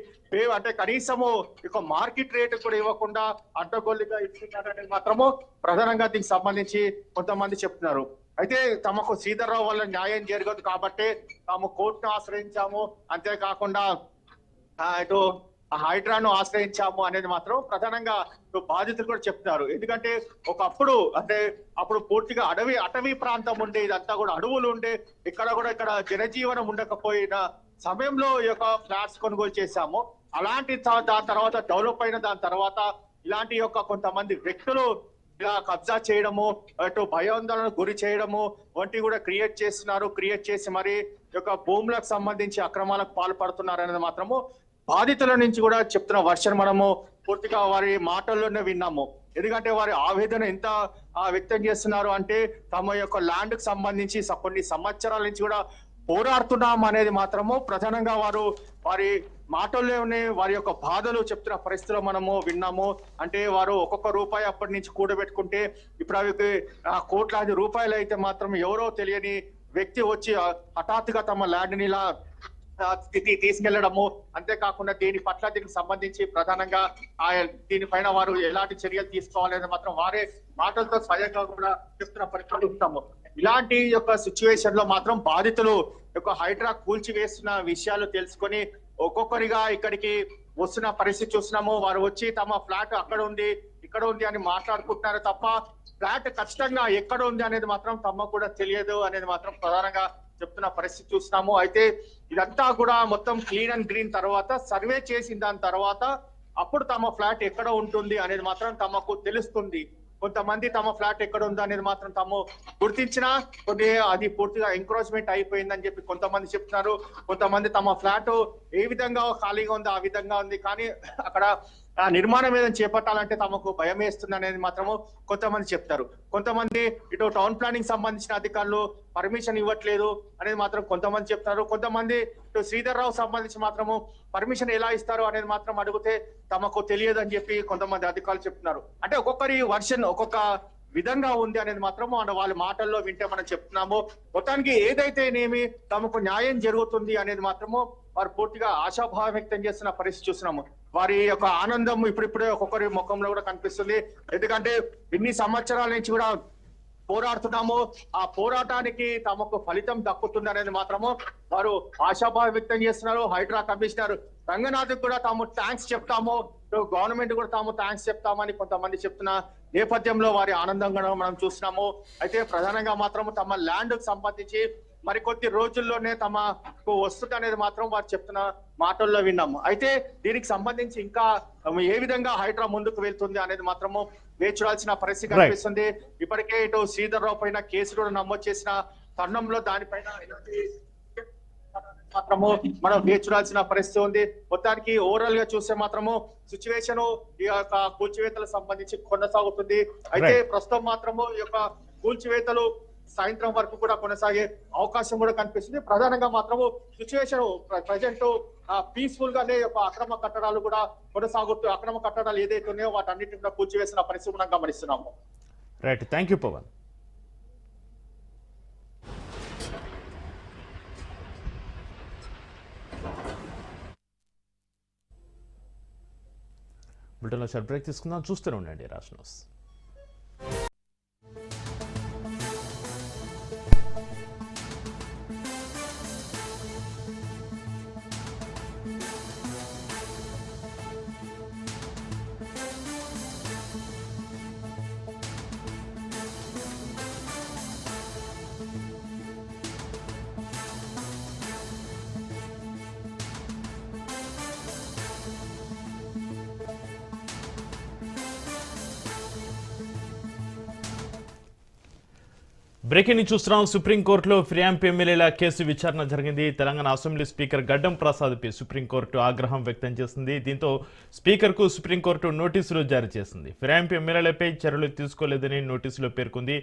అంటే కనీసము ఇక మార్కెట్ రేటు కూడా ఇవ్వకుండా అడ్డగోలుగా ఇస్తున్నారని మాత్రము ప్రధానంగా దీనికి సంబంధించి కొంతమంది చెప్తున్నారు. అయితే తమకు శ్రీధర్ రావు వల్ల న్యాయం జరగదు కాబట్టి తాము కోర్టును ఆశ్రయించాము, అంతేకాకుండా ఇటు హైడ్రాను ఆశ్రయించాము అనేది మాత్రం ప్రధానంగా బాధితులు కూడా చెప్తున్నారు. ఎందుకంటే అప్పుడు పూర్తిగా అటవీ ప్రాంతం ఉండే, ఇదంతా కూడా అడవులు ఉండే, ఇక్కడ జనజీవనం ఉండకపోయిన సమయంలో ఈ యొక్క ఫ్లాట్స్ కొనుగోలు చేశాము. అలాంటి దాని తర్వాత డెవలప్ అయిన దాని తర్వాత ఇలాంటి యొక్క కొంతమంది వ్యక్తులు ఇలా కబ్జా చేయడము, అటు భయాందోళనకు గురి చేయడము వంటి కూడా క్రియేట్ చేస్తున్నారు. క్రియేట్ చేసి మరి యొక్క భూములకు సంబంధించి అక్రమాలకు పాల్పడుతున్నారు అనేది మాత్రము బాధితుల నుంచి కూడా చెప్తున్న వర్షన్ మనము పూర్తిగా వారి మాటల్లోనే విన్నాము. ఎందుకంటే వారి ఆవేదన ఎంత వ్యక్తం చేస్తున్నారు అంటే తమ యొక్క ల్యాండ్ కు సంబంధించి కొన్ని సంవత్సరాల నుంచి కూడా పోరాడుతున్నాం అనేది మాత్రము ప్రధానంగా వారి మాటల్లోనే వారి యొక్క బాధలు చెప్తున్న పరిస్థితిలో మనము విన్నాము. అంటే వారు ఒక్కొక్క రూపాయి అప్పటి నుంచి కూడబెట్టుకుంటే ఇప్పుడు అవి కోట్లాది రూపాయలు అయితే మాత్రం ఎవరో తెలియని వ్యక్తి వచ్చి హఠాత్తుగా తమ ల్యాండ్ ని ఇలా తీసుకెళ్లడము, అంతేకాకుండా దీనికి సంబంధించి ప్రధానంగా దీనిపైన వారు ఎలాంటి చర్యలు తీసుకోవాలనేది మాత్రం వారే మాటలతో స్వయంగా కూడా చెప్తున్న పరిస్థితులు చూస్తాము. ఇలాంటి యొక్క సిచ్యువేషన్ లో మాత్రం బాధితులు యొక్క హైడ్రా కూల్చివేస్తున్న విషయాలు తెలుసుకొని ఒక్కొక్కరిగా ఇక్కడికి వస్తున్న పరిస్థితి చూస్తున్నాము. వారు వచ్చి తమ ఫ్లాట్ అక్కడ ఉంది ఇక్కడ ఉంది అని మాట్లాడుకుంటున్నారు తప్ప ఫ్లాట్ ఖచ్చితంగా ఎక్కడ ఉంది అనేది మాత్రం తమకు కూడా తెలియదు అనేది మాత్రం ప్రధానంగా చెప్తున్న పరిస్థితి చూస్తున్నాము. అయితే ఇదంతా కూడా మొత్తం క్లీన్ అండ్ గ్రీన్ తర్వాత సర్వే చేసిన దాని తర్వాత అప్పుడు తమ ఫ్లాట్ ఎక్కడ ఉంటుంది అనేది మాత్రం తమకు తెలుస్తుంది. కొంతమంది తమ ఫ్లాట్ ఎక్కడ ఉంది అనేది మాత్రం తాము గుర్తించినా అది పూర్తిగా ఎంక్రోచ్మెంట్ అయిపోయిందని చెప్పి కొంతమంది చెప్తున్నారు. కొంతమంది తమ ఫ్లాట్ ఏ విధంగా ఖాళీగా ఉంది ఆ విధంగా ఉంది, కానీ అక్కడ నిర్మాణం ఏదైనా చేపట్టాలంటే తమకు భయం వేస్తుంది అనేది మాత్రము కొంతమంది చెప్తారు. కొంతమంది ఇటు టౌన్ ప్లానింగ్ సంబంధించిన అధికారులు పర్మిషన్ ఇవ్వట్లేదు అనేది మాత్రం కొంతమంది చెప్తారు. కొంతమంది ఇటు శ్రీధర్ రావు సంబంధించి మాత్రము పర్మిషన్ ఎలా ఇస్తారు అనేది మాత్రం అడిగితే తమకు తెలియదు అని చెప్పి కొంతమంది అధికారులు చెప్తున్నారు. అంటే ఒక్కొక్కరి వర్షన్ ఒక్కొక్క విధంగా ఉంది అనేది మాత్రము వాళ్ళ మాటల్లో వింటే మనం చెప్తున్నాము. మొత్తానికి ఏదైతేనేమి తమకు న్యాయం జరుగుతుంది అనేది మాత్రము వారు పూర్తిగా ఆశాభావం వ్యక్తం చేస్తున్న పరిస్థితి చూస్తున్నాము. వారి యొక్క ఆనందం ఇప్పుడిప్పుడే ఒక్కొక్కరి ముఖంలో కూడా కనిపిస్తుంది. ఎందుకంటే ఇన్ని సంవత్సరాల నుంచి కూడా పోరాడుతున్నాము, ఆ పోరాటానికి తమకు ఫలితం దక్కుతుంది అనేది మాత్రము వారు ఆశాభావం వ్యక్తం చేస్తున్నారు. హైడ్రా కమిషనర్ రంగనాథ్ కూడా తాము థ్యాంక్స్ చెప్తాము, గవర్నమెంట్ కూడా తాము థ్యాంక్స్ చెప్తామని కొంతమంది చెప్తున్న నేపథ్యంలో వారి ఆనందంగా మనం చూస్తున్నాము. అయితే ప్రధానంగా మాత్రం తమ ల్యాండ్ కు సంబంధించి మరికొద్ది రోజుల్లోనే తమకు వస్తుంది అనేది మాత్రం వారు చెప్తున్న మాటల్లో విన్నాము. అయితే దీనికి సంబంధించి ఇంకా ఏ విధంగా హైడ్రా ముందుకు వెళ్తుంది అనేది మాత్రము వేచి చూడాల్సిన పరిస్థితి కనిపిస్తుంది. ఇప్పటికే ఇటు శ్రీధర్ రావు పైన కేసు కూడా నమోదు చేసిన తరుణంలో దానిపైన మాత్రము మనం వేచి చూడాల్సిన పరిస్థితి ఉంది. మొత్తానికి ఓవరాల్ గా చూస్తే మాత్రము సిచ్యువేషన్ ఈ యొక్క కూల్చివేతలకు సంబంధించి కొనసాగుతుంది. అయితే ప్రస్తుతం మాత్రము ఈ యొక్క కూల్చివేతలు సాయంత్రం వరకు కూడా కొనసాగే అవకాశం కూడా కనిపిస్తుంది. ప్రధానంగా మాత్రము సిచ్యువేషన్ ప్రజెంట్ పీస్ఫుల్ గానే అక్రమ కట్టడాలు కూడా కొనసాగుతూ అక్రమ కట్టడాలు ఏదైతే ఉన్నాయో వాటన్నిటిని కూడా కూల్చివేసిన పరిస్థితి మనం గమనిస్తున్నాము. Right, thank you Pavan. బులెటిన్లో షార్ట్ బ్రేక్ తీసుకుందాం, చూస్తూనే ఉండండి రాజ్ న్యూస్. బ్రేకింగ్ ని చూస్తున్నాం. సుప్రీంకోర్టులో ఫిర్యాంపు ఎమ్మెల్యేల కేసు విచారణ జరిగింది. తెలంగాణ అసెంబ్లీ స్పీకర్ గడ్డం ప్రసాద్పై సుప్రీంకోర్టు ఆగ్రహం వ్యక్తం చేసింది. దీంతో స్పీకర్కు సుప్రీంకోర్టు నోటీసులు జారీ చేసింది. ఫిర్యాంపు ఎమ్మెల్యేలపై చర్యలు తీసుకోలేదని నోటీసులో పేర్కొంది.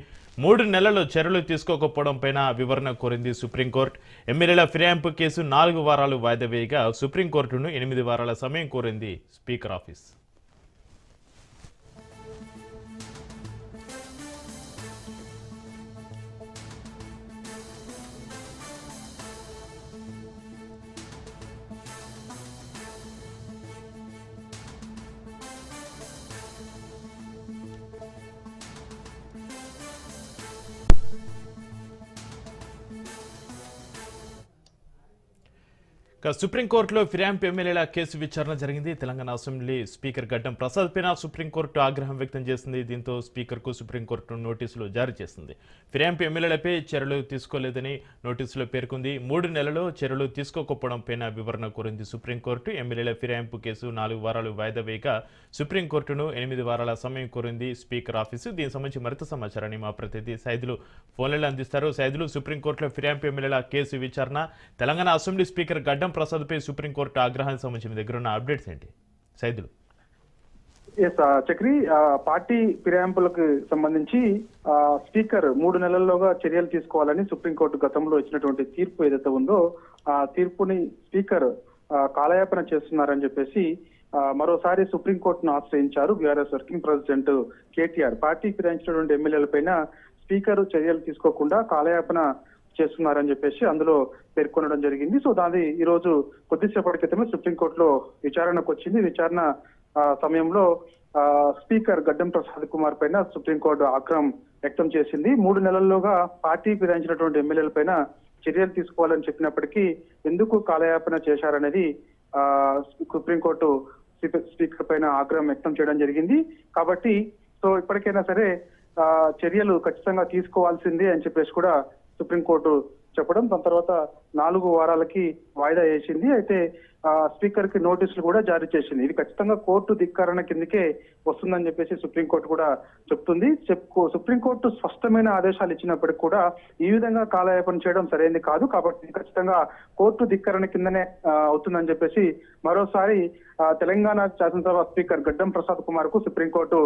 3 నెలల్లో చర్యలు తీసుకోకపోవడం పైన వివరణ కోరింది సుప్రీంకోర్టు. ఎమ్మెల్యేల ఫిర్యాంపు కేసు 4 వారాలు వాయిదా వేయగా సుప్రీంకోర్టును 8 వారాల సమయం కోరింది స్పీకర్ ఆఫీస్. ఇక సుప్రీంకోర్టులో ఫిరాయింపు ఎమ్మెల్యేల కేసు విచారణ జరిగింది. తెలంగాణ అసెంబ్లీ స్పీకర్ గడ్డం ప్రసాద్ పైన సుప్రీంకోర్టు ఆగ్రహం వ్యక్తం చేసింది. దీంతో స్పీకర్కు సుప్రీంకోర్టు నోటీసులు జారీ చేసింది. ఫిరాయింపు ఎమ్మెల్యేలపై చర్యలు తీసుకోలేదని నోటీసులో పేర్కొంది. 3 నెలల్లో చర్యలు తీసుకోకపోవడం పైన వివరణ కోరింది సుప్రీంకోర్టు. ఎమ్మెల్యేల ఫిరాయింపు కేసు 4 వారాలు వాయిదా వేయగా సుప్రీంకోర్టును 8 వారాల సమయం కోరింది స్పీకర్ ఆఫీసు. దీనికి సంబంధించి మరింత సమాచారాన్ని మా ప్రతినిధి సైదులు ఫోన్లలో అందిస్తారు. సైదులు, సుప్రీంకోర్టులో ఫిరాయింపు ఎమ్మెల్యేల కేసు విచారణ, తెలంగాణ అసెంబ్లీ స్పీకర్ గడ్డం ప్రసాద్ పై సుప్రీంకోర్టు ఆగ్రహానికి సంబంధించి మీ దగ్గర ఉన్న అప్డేట్స్ ఏంటి సైదులు? చక్రి, పార్టీ ఫిరాయింపులకు సంబంధించి స్పీకర్ 3 నెలల్లోగా చర్యలు తీసుకోవాలని సుప్రీంకోర్టు గతంలో ఇచ్చినటువంటి తీర్పు ఏదైతే ఉందో ఆ తీర్పుని స్పీకర్ కాలయాపన చేస్తున్నారని చెప్పేసి మరోసారి సుప్రీంకోర్టును ఆశ్రయించారు BRS working president KTR. Party ఫిరాయించినటువంటి ఎమ్మెల్యేలపైన స్పీకర్ చర్యలు తీసుకోకుండా కాలయాపన చేస్తున్నారని చెప్పేసి అందులో పేర్కొనడం జరిగింది. సో దాని ఈ రోజు కొద్దిసేపటి క్రితమే సుప్రీంకోర్టులో విచారణకు వచ్చింది. విచారణ సమయంలో స్పీకర్ గడ్డం ప్రసాద్ కుమార్ పైన సుప్రీంకోర్టు ఆగ్రహం వ్యక్తం చేసింది. 3 నెలల్లోగా పార్టీ ఫిరాయించినటువంటి ఎమ్మెల్యేల పైన చర్యలు తీసుకోవాలని చెప్పినప్పటికీ ఎందుకు కాలయాపన చేశారనేది సుప్రీంకోర్టు స్పీకర్ పైన ఆగ్రహం వ్యక్తం చేయడం జరిగింది. కాబట్టి సో ఇప్పటికైనా సరే చర్యలు ఖచ్చితంగా తీసుకోవాల్సిందే అని చెప్పేసి కూడా సుప్రీంకోర్టు చెప్పడం, దాని తర్వాత 4 వారాలకి వాయిదా వేసింది. అయితే స్పీకర్ కి నోటీసులు కూడా జారీ చేసింది. ఇది ఖచ్చితంగా కోర్టు ధిక్కరణ కిందకే వస్తుందని చెప్పేసి సుప్రీంకోర్టు కూడా చెప్తుంది. సుప్రీంకోర్టు స్పష్టమైన ఆదేశాలు ఇచ్చినప్పటికీ కూడా ఈ విధంగా కాలయాపన చేయడం సరైనది కాదు. కాబట్టి ఖచ్చితంగా కోర్టు ధిక్కరణ కిందనే అవుతుందని చెప్పేసి మరోసారి తెలంగాణ శాసనసభ స్పీకర్ గడ్డం ప్రసాద్ కుమార్ కు సుప్రీంకోర్టు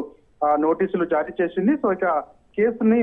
నోటీసులు జారీ చేసింది. సో ఇక కేసుని